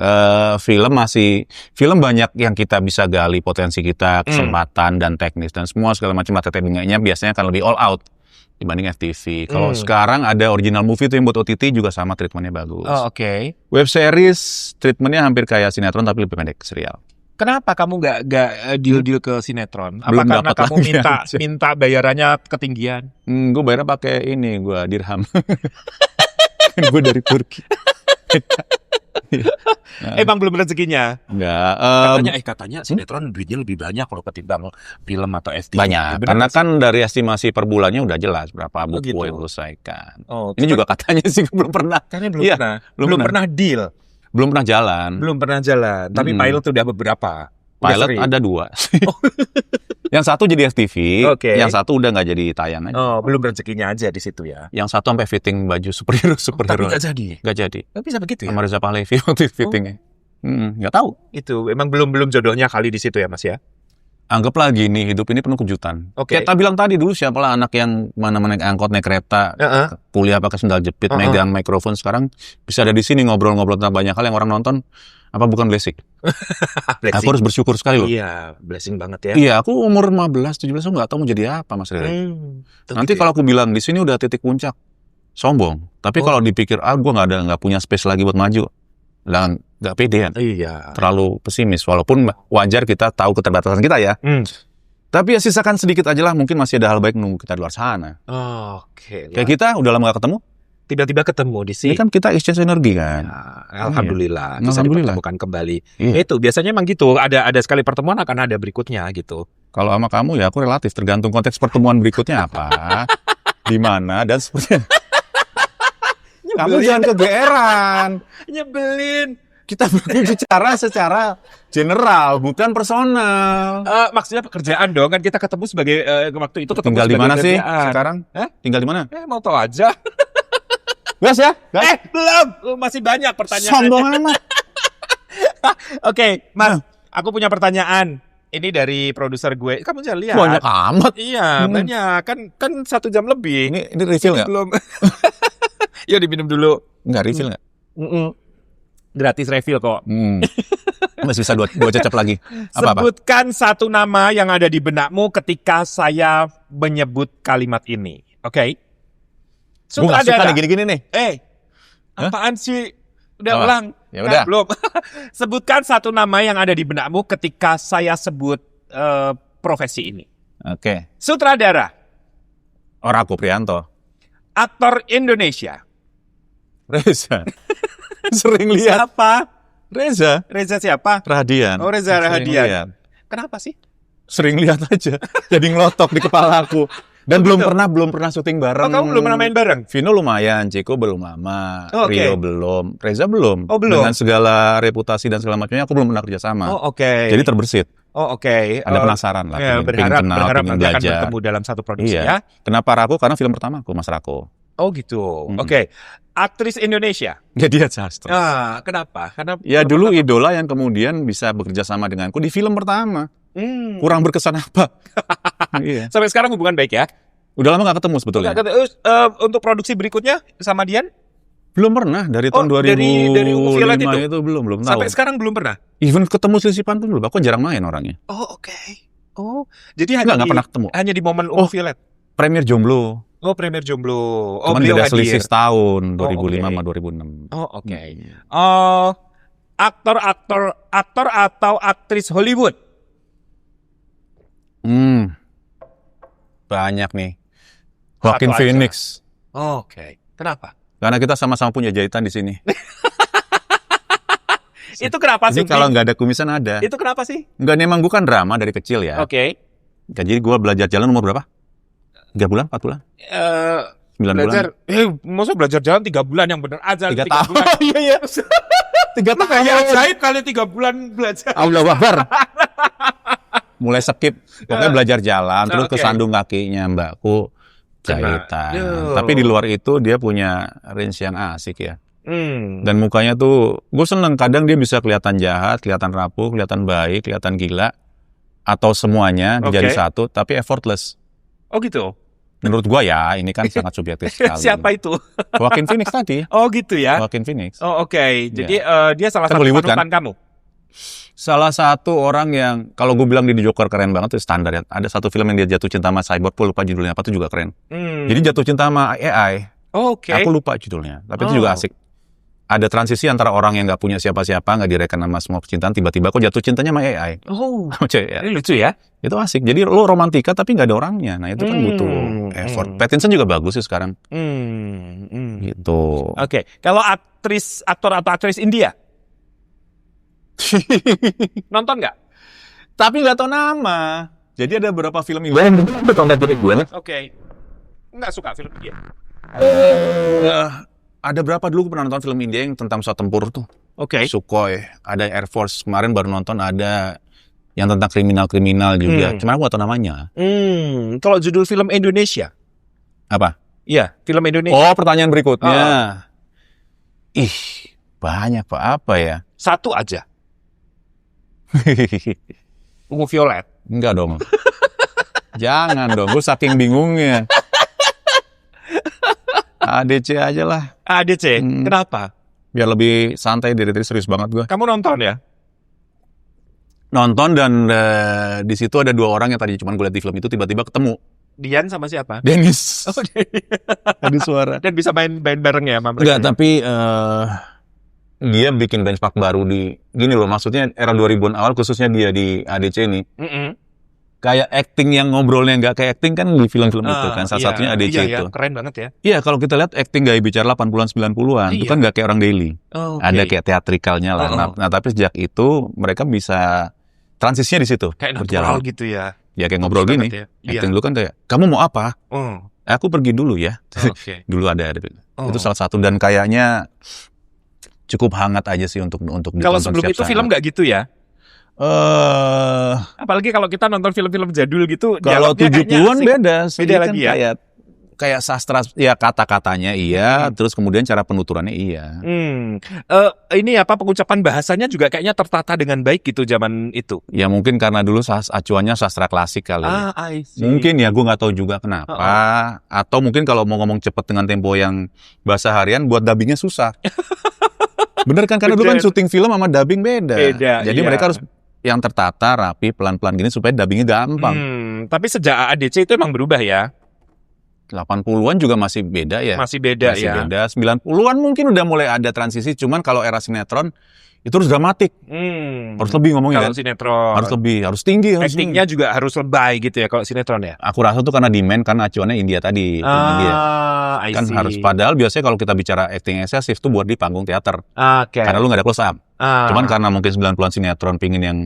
Film banyak yang kita bisa gali potensi kita, kesempatan dan teknis dan semua segala macam materi-nya biasanya akan lebih all out dibanding FTV. Kalau sekarang ada original movie itu yang buat OTT juga sama treatmentnya bagus. Web series treatmentnya hampir kayak sinetron tapi lebih pendek, serial. Kenapa kamu nggak deal ke sinetron? Apa Belum karena dapat kamu lagi minta bayarannya ketinggian? Gue bayarnya pakai ini, gue dirham. Gue dari Turki. Emang belum rezekinya. Enggak. Katanya sinetron duitnya lebih banyak loh ketimbang film atau FTV. Banyak. Bener Karena nggak sih? kan dari estimasi per bulannya udah jelas berapa buku gitu. yang selesaikan. Oh, Ini juga katanya sih belum pernah. Karena belum Iya, pernah. belum Belum pernah. pernah deal. Belum pernah jalan. Belum pernah jalan. Tapi pilot udah beberapa. Udah Pilot sering. ada 2. Yang satu jadi FTV, Oke. yang satu udah nggak jadi tayang aja. Oh, belum rezekinya aja di situ ya. Yang satu sampai fitting baju superhero. Tapi nggak jadi. Nggak jadi. Nggak bisa begitu ya? Sama Reza Pahlevi waktu fittingnya. Nggak tahu. Itu emang belum jodohnya kali di situ ya Mas ya. Anggaplah gini, hidup ini penuh kejutan. Oke. Kita bilang tadi dulu siapalah anak yang mana-mana naik angkot, naik kereta, kuliah pakai sendal jepit, megang mikrofon, sekarang bisa ada di sini ngobrol-ngobrol tentang banyak hal yang orang nonton. Apa bukan blessing? Aku harus bersyukur sekali loh. Iya, blessing banget ya. Iya, aku umur 15, 17 aku nggak tahu mau jadi apa, Mas Rere. Nanti kalau aku bilang di sini udah titik puncak, sombong. Tapi kalau dipikir, gue nggak punya space lagi buat maju, lah nggak pede kan? Iya. Terlalu pesimis. Walaupun wajar kita tahu keterbatasan kita ya. Tapi ya sisakan sedikit aja lah. Mungkin masih ada hal baik nunggu kita di luar sana. Oke. Kayak kita udah lama gak ketemu. Tiba-tiba ketemu di Ini sini. kan kita exchange energi kan. Alhamdulillah bisa Alhamdulillah. dipertemukan kembali. Iya. Itu biasanya emang gitu. Ada sekali pertemuan akan ada berikutnya gitu. Kalau sama kamu ya aku relatif. Tergantung konteks pertemuan berikutnya apa. Di mana dan seperti. Kamu jangan kegeeran. Nyebelin. Kita berbicara secara general, bukan personal. Maksudnya pekerjaan dong kan kita ketemu sebagai waktu itu ketemu Tinggal di sebagai mana sih kerjaan. sekarang? Hah? Tinggal di mana? Mau tahu aja. Gas ya? Gas. Belum. Masih banyak pertanyaan. Sombong amat. Oke, Mas, aku punya pertanyaan. Ini dari produser gue. Kamu jangan lihat. Banyak amat. Iya, banyak. Kan 1 jam lebih. Ini refill nggak? Belum. Yuk diminum dulu. Nggak refill nggak? Gratis refill kok. Masih bisa dua cecap lagi. Apa-apa? Sebutkan 1 nama yang ada di benakmu ketika saya menyebut kalimat ini. Oke? Gue nggak suka nih gini-gini nih. Apaan sih? Udah Apa? ulang. Ya udah. Belum. Sebutkan 1 nama yang ada di benakmu ketika saya sebut profesi ini. Oke. Sutradara, Orang aku Prianto. aktor Indonesia. Reza. Sering lihat. Siapa? Reza. Reza siapa? Rahadian. Oh, Reza Sering Rahadian. lihat. Kenapa sih? Sering lihat aja. Jadi ngelotok di kepala aku. Dan belum pernah syuting bareng. Oh, kamu belum pernah main bareng? Vino lumayan, Ciko belum lama, Oh, oke. Rio belum, Reza belum. Oh, belum. Dengan segala reputasi dan segala macamnya, aku belum pernah kerja sama. Oh, oke. Jadi terbersit. Oh, oke. Ada penasaran lah, Ya, pengen kenal, berharap pengen nanti akan belajar. bertemu dalam satu produksi Iya. ya. Kenapa Rako? Karena film pertama aku, Mas Rako. Oh gitu. Oke. Aktris Indonesia. Ya dia sastra. Kenapa? Karena Ya dulu idola yang kemudian bisa bekerja sama denganku di film pertama. Kurang berkesan apa? Iya. Sampai sekarang hubungan baik ya. Udah lama gak ketemu sebetulnya. Untuk produksi berikutnya sama Dian? Belum pernah dari tahun Oh, 2005 dari Violet itu belum tahu. Sampai sekarang belum pernah. Even ketemu selisipan pun belum. Aku jarang main orangnya. Oh, oke. Oh, jadi hanya Nggak pernah ketemu. Hanya di momen Violet. Premier Jomblo. Oh, Premier Jomblo. Oh, Cuman beliau beda selisih hadir. setahun, Oh, 2005 oke. sama 2006. Oh, oke. Aktor atau aktris Hollywood? Banyak nih. Joaquin aja. Phoenix. Oh, oke. Kenapa? Karena kita sama-sama punya jahitan di sini. Itu kenapa sih? Ini kalau nggak ada kumisan ada. Itu kenapa sih? Nggak, memang gue kan drama dari kecil ya. Oke. Jadi gue belajar jalan umur berapa? 3 bulan? 4 bulan? 9 Belajar. bulan? Masa belajar jalan 3 bulan yang bener aja. 3 3 tahun. bulan. Iya, iya. 3 tahun. Kayak ajaib kali 3 bulan belajar. Allah Akbar. Mulai skip. Pokoknya belajar jalan. Terus Oke. kesandung kakinya mbakku jahitan. Duh. Tapi di luar itu dia punya range yang asik ya. Hmm. Dan mukanya tuh, gue seneng kadang dia bisa kelihatan jahat, kelihatan rapuh, kelihatan baik, kelihatan gila. Atau semuanya Oke. jadi satu, tapi effortless. Oh gitu. Menurut gue ya, ini kan sangat subjektif sekali. Siapa itu? Joaquin Phoenix tadi. Oh gitu ya. Joaquin Phoenix. Oh oke. Jadi dia salah Kan satu Hollywood, panutan kamu. Salah satu orang yang, kalau gue bilang di Joker keren banget, itu standar ya. Ada satu film yang dia jatuh cinta sama cyborg, gue lupa judulnya apa, itu juga keren. Jadi jatuh cinta sama AI, Oke. aku lupa judulnya. Tapi itu juga asik. Ada transisi antara orang yang gak punya siapa-siapa, gak direken sama semua percintaan, tiba-tiba kok jatuh cintanya sama AI. Oh. Sama cewek ya. Ini lucu ya. Itu asik. Jadi lo romantika tapi gak ada orangnya. Nah itu kan butuh effort. Pattinson juga bagus sih sekarang. Gitu. Oke. Kalau aktor atau aktris India? Nonton nggak? Tapi nggak tahu nama. Jadi ada beberapa film India yang betul gue. Oke. Nggak suka film India. Ada berapa dulu pernah nonton film India yang tentang pesawat tempur tuh? Oke. Sukhoi, ada Air Force kemarin baru nonton, ada yang tentang kriminal-kriminal juga. Cuma aku nggak tahu namanya. Kalau judul film Indonesia? Apa? Iya, film Indonesia. Oh, pertanyaan berikutnya. Ih, banyak Pak. Apa ya? Satu aja. Ungu Violet. Enggak dong. Jangan dong, gue saking bingungnya. ADC aja lah. ADC, kenapa? Biar lebih santai, dari serius banget gue. Kamu nonton ya? Nonton dan di situ ada 2 orang yang tadi cuma gue lihat di film itu tiba-tiba ketemu. Dian sama siapa? Dennis. Oh, Ada suara. dan bisa main bareng ya sama mereka? Enggak, tapi dia bikin benchmark baru di gini loh, maksudnya era 2000-an awal khususnya dia di ADC ini. Kayak acting yang ngobrolnya nggak kayak acting kan di film-film itu kan. Salah satunya ADC itu. Iya, keren banget ya. Iya, kalau kita lihat acting gaya bicara 80-an 90-an itu kan nggak kayak orang daily. Ada kayak teatrikalnya lah. Nah, tapi sejak itu mereka bisa transisinya di situ. Kayak natural gitu ya. Ya kayak ngobrol gini. Ya. Acting dulu kan kayak, kamu mau apa? Aku pergi dulu ya. Dulu ada. Itu salah satu dan kayaknya cukup hangat aja sih untuk Kalau sebelum itu film nggak gitu ya? Apalagi kalau kita nonton film-film jadul gitu. Kalau 70-an beda sih. Beda lagi ya? Kayak sastra, ya kata-katanya iya, terus kemudian cara penuturannya iya. Ini apa, pengucapan bahasanya juga kayaknya tertata dengan baik gitu zaman itu. Ya mungkin karena dulu acuannya sastra klasik kali. I see. Mungkin ya, gue nggak tahu juga kenapa. Atau mungkin kalau mau ngomong cepet dengan tempo yang bahasa harian, buat dubbingnya susah. Bener kan, karena dulu kan syuting film sama dubbing beda. Jadi mereka harus yang tertata, rapi, pelan-pelan gini supaya dubbingnya gampang. Tapi sejak ADC itu emang berubah ya? 80-an juga masih beda ya. Masih beda. 90-an mungkin udah mulai ada transisi, cuman kalau era sinetron itu harus dramatik. Harus lebih ngomongnya kalau kan. Sinetron. Harus lebih, harus tinggi. Actingnya juga harus lebay gitu ya kalau sinetron ya? Aku rasa tuh karena demand, karena acuannya India tadi. India. Kan harus, padahal biasanya kalau kita bicara acting eksesif tuh buat di panggung teater. Karena lu gak ada close up. Cuman karena mungkin 90-an sinetron pingin yang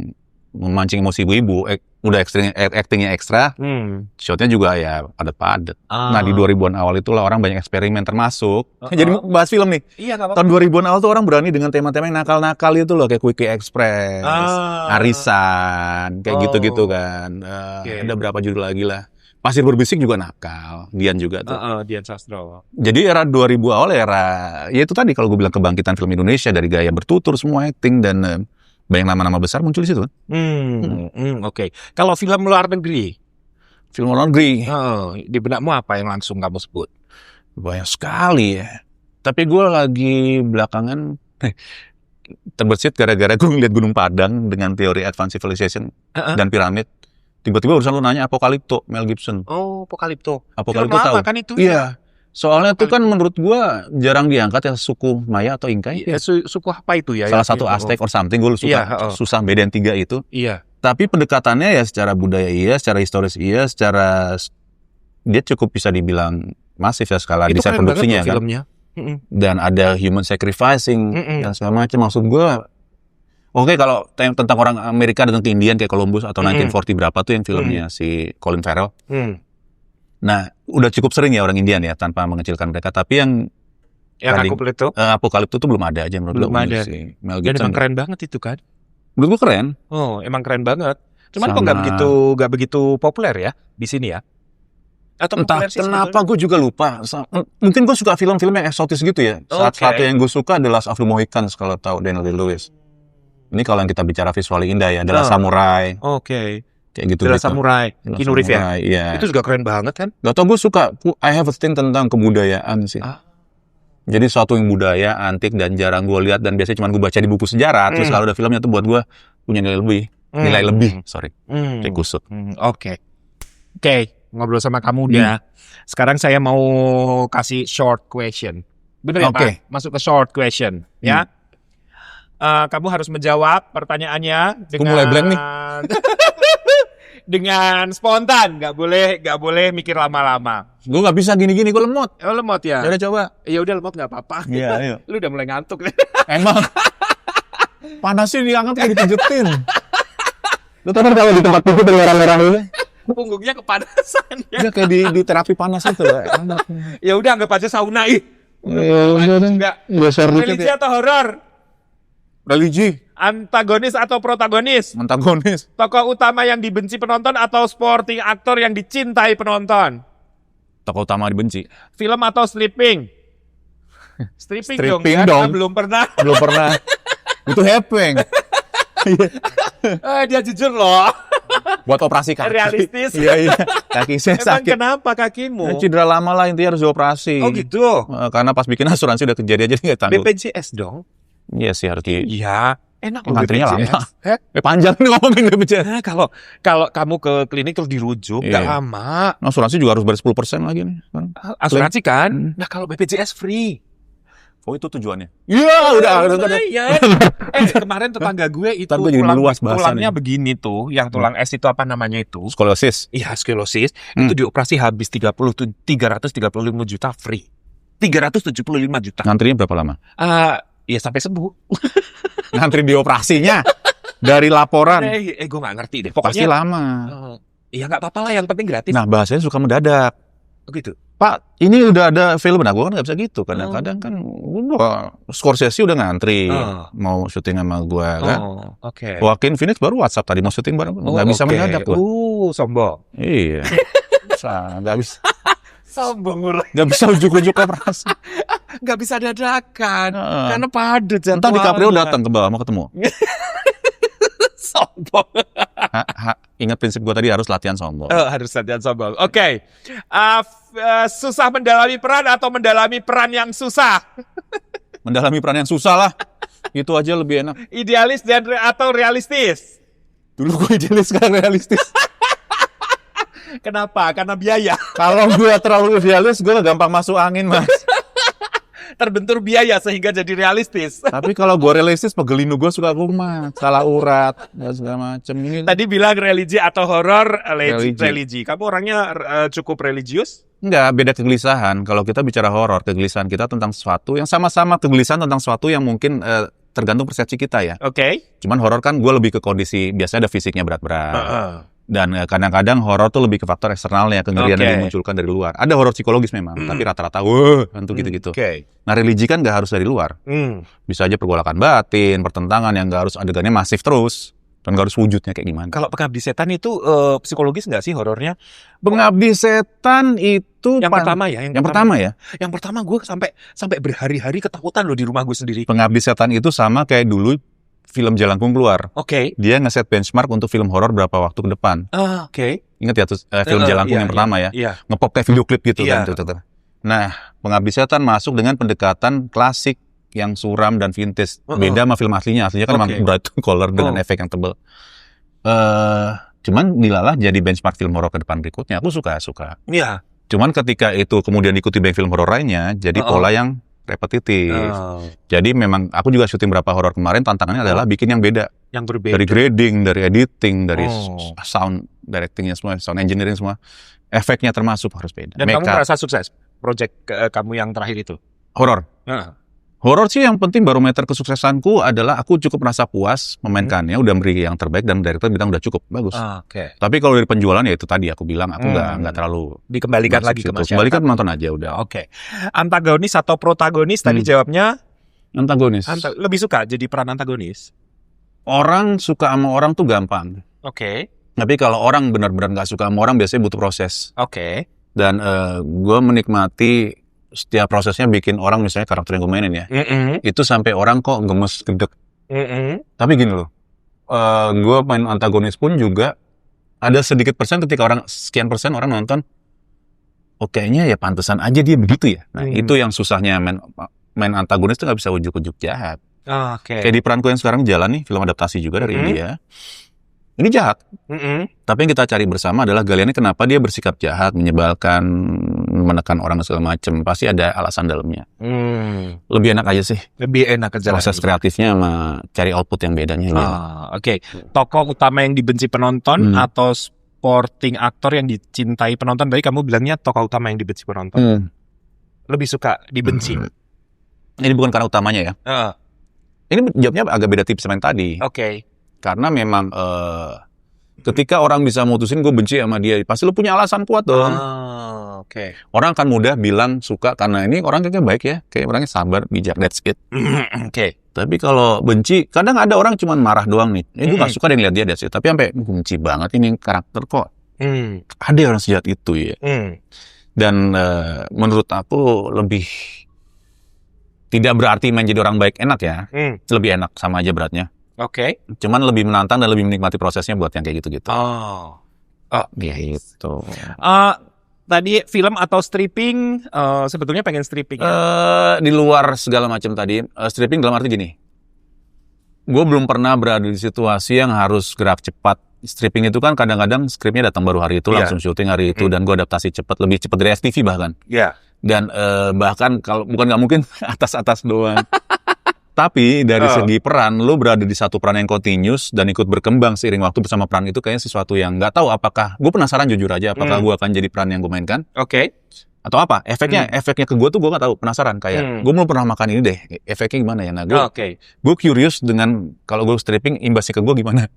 memancing emosi ibu-ibu, udah actingnya ekstra, shotnya juga ya padat-padat. Nah di 2000-an awal itulah orang banyak eksperimen termasuk. Jadi bahas film nih. Iya, tahun 2000-an awal tuh orang berani dengan tema-tema yang nakal-nakal itu loh, kayak Quickie Express, Arisan, kayak gitu-gitu kan. Ada berapa judul lagi lah. Pasir Berbisik juga nakal, Dian juga tuh. Dian Sastro. Jadi era 2000 awal ya itu tadi kalau gue bilang kebangkitan film Indonesia dari gaya bertutur semua acting dan banyak nama-nama besar muncul di situ. Oke. Kalau film luar negeri? Film luar negeri? Di benakmu apa yang langsung kamu sebut? Banyak sekali ya. Tapi gue lagi belakangan terbersit gara-gara gue ngeliat Gunung Padang dengan teori Advanced Civilization dan piramid. Tiba-tiba urusan lu nanya Apokalipto, Mel Gibson. Oh, Apokalipto. Apokalipto tahu? Kan itu? Iya. Soalnya itu kan menurut gua jarang diangkat ya, suku Maya atau Inka ya. Suku apa itu ya? Salah satu Aztec or something, gue suka. Susah bedain 3 itu. Iya. Tapi pendekatannya ya secara budaya iya, secara historis iya, secara dia cukup bisa dibilang masif ya skala desain produksinya kan. Filmnya. Dan ada human sacrificing dan segala macam. Maksud gua, oke, kalau tentang orang Amerika datang ke Indian kayak Columbus atau 1940 berapa tuh yang filmnya si Colin Farrell. Nah, udah cukup sering ya orang Indian ya tanpa mengecilkan mereka. Tapi yang Apokalipto tuh belum ada aja menurut gue. Belum ada. Si Mel Gibson. Dan emang keren banget itu kan? Menurut gue keren. Oh, emang keren banget. Cuman kok nggak begitu populer ya di sini ya? Atau entah kenapa gue juga lupa. Mungkin gue suka film-film yang eksotis gitu ya. Satu yang gue suka adalah Last of the Mohicans, kalau tahu Daniel Day-Lewis. Ini kalau yang kita bicara visual indah ya, adalah Samurai. Kayak gitu. Adalah Samurai, Keanu Reeves ya? Iya. Itu juga keren banget kan? Gak tau, gue suka. I have a thing tentang kebudayaan sih. Jadi suatu yang budaya, antik, dan jarang gue lihat. Dan biasanya cuma gue baca di buku sejarah. Terus kalau ada filmnya tuh buat gue punya nilai lebih. Kayak kusut. Oke, ngobrol sama kamu udah. Sekarang saya mau kasih short question. Bener ya Pak? Masuk ke short question. Ya. Kamu harus menjawab pertanyaannya dengan... Aku mulai blank nih. Dengan spontan, nggak boleh mikir lama-lama. Gue nggak bisa gini-gini, gue lemot. Oh, lemot ya? Udah coba. Ya udah lemot nggak apa-apa. Iya, ayo. Lu udah mulai ngantuk. Emang. Panasnya diangkat kayak dipijetin. Lu tahu kan kalau di tempat pijat ada merah-merah dulu? Punggungnya kepanasan ya. Iya kayak di terapi panas itu. Enak. Ya udah anggap aja sauna Enggak. Religi atau horor? Religi. Antagonis atau protagonis? Antagonis. Tokoh utama yang dibenci penonton atau supporting aktor yang dicintai penonton? Tokoh utama dibenci. Film atau stripping? Stripping Stripping dong. dong. Kan? Belum pernah. Belum pernah. Itu hepeng. Dia jujur loh. Buat operasi kaki. Realistis. Iya. Kaki saya Emang sakit. kenapa kakimu? Cedera lama lah intinya harus dioperasi. Oh gitu. Karena pas bikin asuransi udah kejadian jadi nggak tanggung. BPJS dong. Iya sih harus di. Iya. Enak loh Antrinya BPJS. lama. Panjang nih ngomongin BPJS. Nah, kalau kamu ke klinik terus dirujuk nggak Iya. lama. Asuransi juga harus bayar 10% lagi nih. Asuransi kan? Nah kalau BPJS free. Oh itu tujuannya. Iya udah. Lumayan. Kemarin tetangga gue itu Ntar gue jadi meluas bahasan tulangnya ini. begini tuh, yang tulang es itu apa namanya itu? Skoliosis. Iya, skoliosis. Itu dioperasi habis 335 juta free. 375 juta. Ngantrinya berapa lama? Ya sampai sembuh. Ngantri di operasinya. Dari laporan. Gue nggak ngerti deh. Pasti Pokoknya lama. ya nggak apa-apa lah, yang penting gratis. Nah bahasanya suka mendadak. Gitu. Pak, ini udah ada film. Nah, gue kan gak bisa gitu. Kadang-kadang kan Scorsese udah ngantri. Mau syuting sama gue kan. Oke. Joaquin Phoenix baru WhatsApp tadi mau syuting bareng. Gak bisa mendadak gue. Sombong. Iya. Gak bisa. Sombong. Gak bisa ujuk-ujuk operasi. Nggak bisa dadakan. Karena padat jadwalnya. Entar DiCaprio datang ke bawah mau ketemu. Sombong. Ingat prinsip gue tadi harus latihan sombong. Harus latihan sombong. Oke. Susah mendalami peran atau mendalami peran yang susah? Mendalami peran yang susah lah. Itu aja lebih enak. Idealis dan atau realistis? Dulu gue idealis, sekarang realistis. Kenapa? Karena biaya. Kalau gue terlalu idealis, gue gampang masuk angin, Mas. Terbentur biaya sehingga jadi realistis. Tapi kalau gue realistis, pegelinu gue suka kumat, salah urat, dan segala macem. Ini Tadi bilang religi atau horor, Religi. religi. Kamu orangnya cukup religius? enggak, beda kegelisahan. Kalau kita bicara horor, kegelisahan kita tentang sesuatu yang sama-sama kegelisahan tentang sesuatu yang mungkin tergantung persepsi kita ya. Oke. Cuman horor kan gue lebih ke kondisi, biasanya ada fisiknya berat-berat. Dan kadang-kadang horor tuh lebih ke faktor eksternalnya, kengerian yang dimunculkan dari luar. Ada horor psikologis memang, tapi rata-rata hantu gitu-gitu. Nah religi kan nggak harus dari luar. Bisa aja pergolakan batin, pertentangan yang nggak harus adegannya masif terus. Dan nggak harus wujudnya kayak gimana. Kalau Pengabdi Setan itu psikologis nggak sih horornya? Pengabdi Setan itu Yang pertama ya? Yang pertama ya? Yang pertama gue sampai berhari-hari ketakutan loh di rumah gue sendiri. Pengabdi Setan itu sama kayak dulu film Jalangkung keluar. Oke. Dia ngeset benchmark untuk film horor berapa waktu ke depan. Oke. Ingat ya tuh film Jalangkung yang pertama ya? Iya. Ngepop kayak video klip gitu Iya. kan. Tuh. Nah, Pengabdi Setan masuk dengan pendekatan klasik yang suram dan vintage. Beda sama film aslinya. Aslinya kan memang bright color dengan efek yang tebel. Cuman dilalah jadi benchmark film horor ke depan berikutnya. Aku suka. Iya. Cuman ketika itu kemudian diikuti banyak film horor lainnya, jadi pola yang repetitif. Jadi memang aku juga syuting berapa horor kemarin, tantangannya adalah bikin yang beda. Yang berbeda. Dari grading, dari editing, dari sound directingnya semua, sound engineering semua. Efeknya termasuk harus beda. Dan kamu merasa sukses project kamu yang terakhir itu? Horor. Horor sih yang penting barometer kesuksesanku adalah aku cukup merasa puas memainkannya, udah beri yang terbaik dan director bilang udah cukup bagus. Oke. Tapi kalau dari penjualan ya itu tadi aku bilang aku nggak terlalu dikembalikan lagi ke masyarakat. Kembalikan penonton aja udah. Oke. Antagonis atau protagonis tadi jawabnya? Antagonis. Lebih suka jadi peran antagonis? Orang suka sama orang tuh gampang. Oke. Tapi kalau orang benar-benar nggak suka sama orang biasanya butuh proses. Oke. Dan gue menikmati setiap prosesnya bikin orang misalnya karakter yang gue mainin ya. Itu sampai orang kok gemes gedek. Tapi gini loh. Gue main antagonis pun juga ada sedikit persen ketika sekian persen orang nonton. Oh kayaknya ya pantesan aja dia begitu ya. Nah itu yang susahnya main antagonis tuh nggak bisa ujuk-ujuk jahat. Kayak di peranku yang sekarang jalan nih, film adaptasi juga dari India. Ini jahat. Tapi yang kita cari bersama adalah Galiani kenapa dia bersikap jahat, menyebalkan, menekan orang segala macem. Pasti ada alasan dalamnya. Lebih enak aja sih. Lebih enak aja. Proses kreatifnya sama cari output yang bedanya. Oke. Tokoh utama yang dibenci penonton atau supporting aktor yang dicintai penonton? Tadi kamu bilangnya tokoh utama yang dibenci penonton. Lebih suka dibenci. Ini bukan karena utamanya ya. Ini jawabnya agak beda tips sama yang tadi. Oke. Karena memang ketika orang bisa mutusin gue benci sama dia, pasti lu punya alasan kuat dong. Oke. Orang akan mudah bilang suka karena ini orang kayaknya baik ya, kayak orangnya sabar, bijak, that's it. Oke. Tapi kalau benci, kadang ada orang cuma marah doang nih. Gue gak suka dia ngeliat dia, that's it. Tapi sampai benci banget ini karakter kok. Ada orang sejahat itu ya. Dan menurut aku lebih tidak berarti menjadi orang baik enak ya. Lebih enak sama aja beratnya. Oke. Cuman lebih menantang dan lebih menikmati prosesnya buat yang kayak gitu-gitu. Oh. Gitu. Tadi film atau stripping, sebetulnya pengen stripping ya? Di luar segala macam tadi, stripping dalam arti gini. Gue belum pernah berada di situasi yang harus gerak cepat. Stripping itu kan kadang-kadang skripnya datang baru hari itu, langsung syuting hari itu, dan gue adaptasi cepat, lebih cepat dari FTV bahkan. Iya. Dan bahkan kalau bukan nggak mungkin atas-atas doang. Tapi dari segi peran, lo berada di satu peran yang continuous dan ikut berkembang seiring waktu bersama peran itu kayaknya sesuatu yang nggak tahu apakah, gue penasaran jujur aja, apakah gue akan jadi peran yang gue mainkan? Oke. Atau apa? Efeknya ke gue tuh gue nggak tahu, penasaran kayak, gue belum pernah makan ini deh, efeknya gimana ya? Nah, gue curious dengan kalau gue stripping imbasnya ke gue gimana?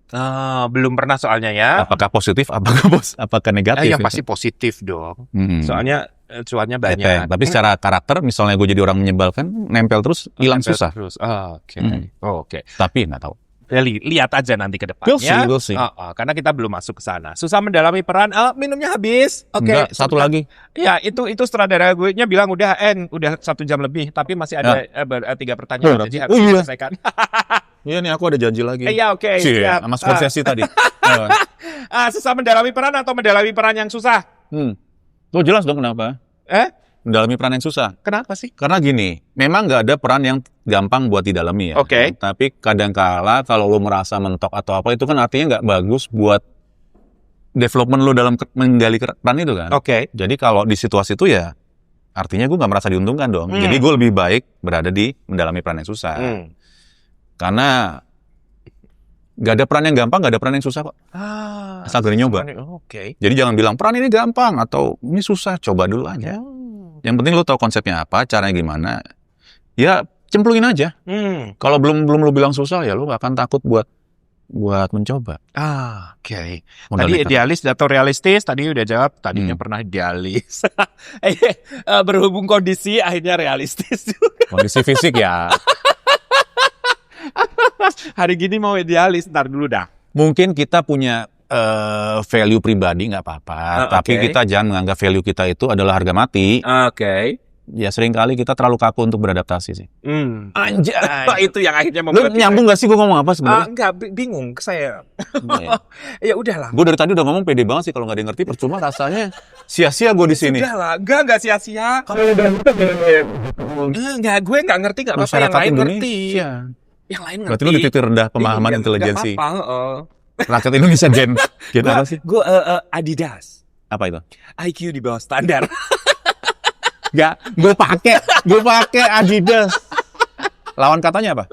Belum pernah soalnya ya. Apakah positif? Apakah negatif? Yang pasti positif dong. Soalnya cuannya banyak. Tapi secara karakter, misalnya gue jadi orang menyebalkan, nempel terus, hilang susah. Oke. Tapi nggak tahu. Lihat aja nanti ke depannya. We'll see. Karena kita belum masuk ke sana. Susah mendalami peran. Minumnya habis. Oke. Enggak, satu lagi. Ya, itu sutradara gue nya bilang udah 1 jam lebih, tapi masih ada 3 pertanyaan. Jadi harus diselesaikan. Iya nih, aku ada janji lagi. Iya, oke. Sama Scorsese tadi. Susah mendalami peran atau mendalami peran yang susah? Tuh jelas dong kenapa. Mendalami peran yang susah. Kenapa sih? Karena gini, memang nggak ada peran yang gampang buat didalami ya. Oke. Tapi kadang-kala kalau lo merasa mentok atau apa, itu kan artinya nggak bagus buat development lo dalam menggali peran itu kan. Oke. Jadi kalau di situasi itu ya, artinya gue nggak merasa diuntungkan dong. Jadi gue lebih baik berada di mendalami peran yang susah. Karena nggak ada peran yang gampang, nggak ada peran yang susah kok. Asal gue nyoba. Oke. Jadi jangan bilang peran ini gampang atau ini susah, coba dulu aja. Yang penting lo tahu konsepnya apa, caranya gimana. Ya cemplungin aja. Kalau belum lo bilang susah, ya lo gak akan takut buat mencoba. Oke. Tadi idealis atau realistis, tadi udah jawab. Tadinya pernah idealis. Berhubung kondisi, akhirnya realistis juga. Kondisi fisik ya. Hari gini mau idealis, ntar dulu dah. Mungkin kita punya value pribadi nggak apa-apa, tapi kita jangan menganggap value kita itu adalah harga mati. Oke. Ya seringkali kita terlalu kaku untuk beradaptasi sih. Anjay. Itu yang akhirnya membuat. Lu nyambung nggak sih gue ngomong apa sebenarnya? Enggak, bingung saya. Ya udahlah. Gue dari tadi udah ngomong pede banget sih, kalau nggak ada yang ngerti percuma rasanya. Sia-sia gue di sini. Sudahlah, enggak sia-sia. Kalau udah enggak, gue nggak ngerti, nggak apa-apa, yang lain ngerti. Yang lain ngerti. Berarti lu di titik rendah pemahaman intelijensi. Nggak apa-apa. Rakyat Indonesia gen apa sih? Gue Adidas. Apa itu? IQ di bawah standar. Enggak, gue pakai Adidas. Lawan katanya apa?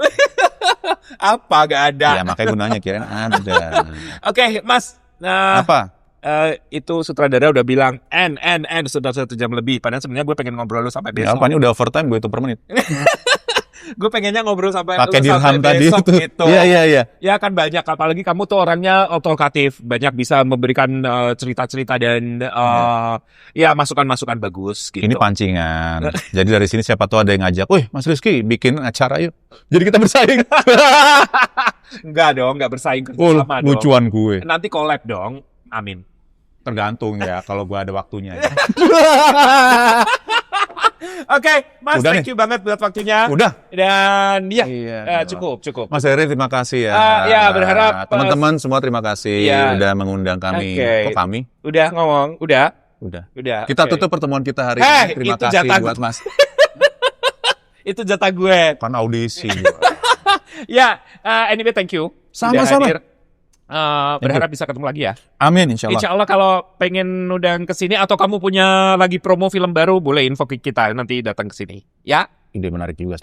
Apa? Gak ada. Ya makanya gunanya kirain ada. Oke, Mas. Apa? Itu sutradara udah bilang sudah 1 jam lebih. Padahal sebenarnya gue pengen ngobrol lu sampai besok. Ya apa, ini udah overtime gue itu per menit. Gue pengennya ngobrol sampai dirham tadi besok gitu. Iya. Ya kan banyak, apalagi kamu tuh orangnya otokatif, banyak bisa memberikan cerita-cerita dan ya masukan-masukan bagus gitu. Ini pancingan. Jadi dari sini siapa tahu ada yang ngajak, "Wih, Mas Rizky bikin acara yuk." Jadi kita bersaing. Enggak dong, enggak bersaing sama dong. Lucuan gue. Nanti collab dong. Amin. Tergantung ya kalau gue ada waktunya. Oke, Mas, thank you banget buat waktunya. Udah. Dan cukup. Mas Heri, terima kasih ya. Ya, berharap teman-teman semua terima kasih udah mengundang kami. Kok kami? Udah ngomong, udah. Kita tutup pertemuan kita hari ini. Terima kasih buat Mas. Itu jatah gue. Kan audisi. Anyway, thank you. Sama-sama. Berharap bisa ketemu lagi ya. Amin, insya Allah. Insya Allah kalau pengen undang ke sini atau kamu punya lagi promo film baru, boleh info ke kita, nanti datang ke sini. Ya. Ide menarik juga.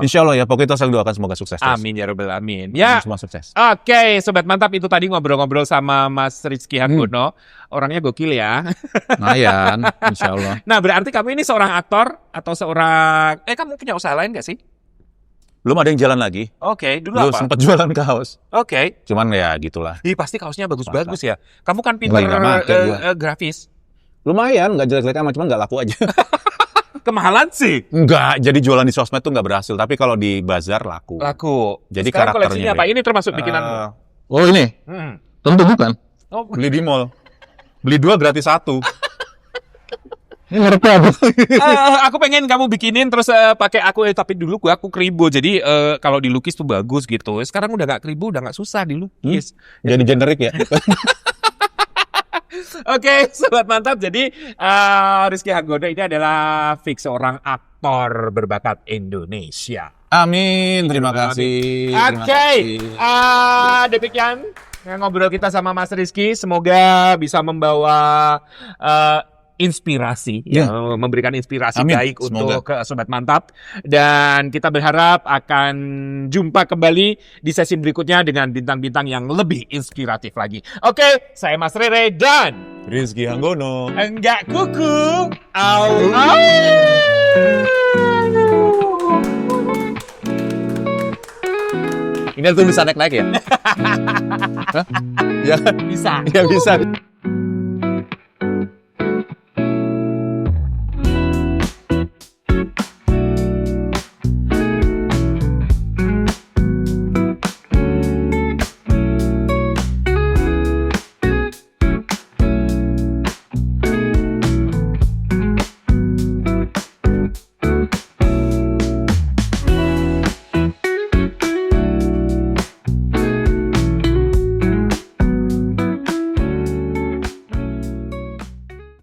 Insya Allah ya, pokoknya kita selalu doakan semoga sukses. Amin ya rabbal alamin. Ya. Semua sukses. Oke, Sobat Mantap, itu tadi ngobrol-ngobrol sama Mas Rizky Hargono. Orangnya gokil ya. Lumayan, insya Allah. Nah, berarti kamu ini seorang aktor atau seorang... kamu punya usaha lain gak sih? Belum ada yang jalan lagi. Oke, dulu Dulu apa? sempat jualan kaos. Oke. Cuman ya gitulah. Ih, pasti kaosnya bagus-bagus ya. Kamu kan pinter Lagi nggak make gua. grafis. Lumayan, nggak jelek-jelek amat, cuman nggak laku aja. Kemahalan sih. Enggak, jadi jualan di sosmed tuh nggak berhasil. Tapi kalau di bazar laku. Laku. Jadi Sekarang karakternya koleksinya apa? beda. Ini termasuk bikinanmu. Oh ini? Hmm. Tentu bukan. Oh, Beli di mall. Beli 2 gratis 1. Ini merek apa? aku pengen kamu bikinin terus pakai aku tapi dulu aku kribo. Jadi kalau dilukis tuh bagus gitu. Sekarang udah nggak kribo, udah nggak susah dilukis. Jadi generik ya? Oke, sobat mantap. Jadi Rizky Hanggono ini adalah fix seorang aktor berbakat Indonesia. Amin, terima kasih. Oke, demikian ngobrol kita sama Mas Rizky. Semoga bisa membawa inspirasi, Ya. memberikan inspirasi Amin, baik semoga. untuk sobat mantap. Dan kita berharap akan jumpa kembali di sesi berikutnya dengan bintang-bintang yang lebih inspiratif lagi. Oke, saya Mas Rere dan Rizky Hanggono. enggak kuku. Au. Ini tuh bisa naik-naik ya? Hah? Ya, Bisa. ya bisa.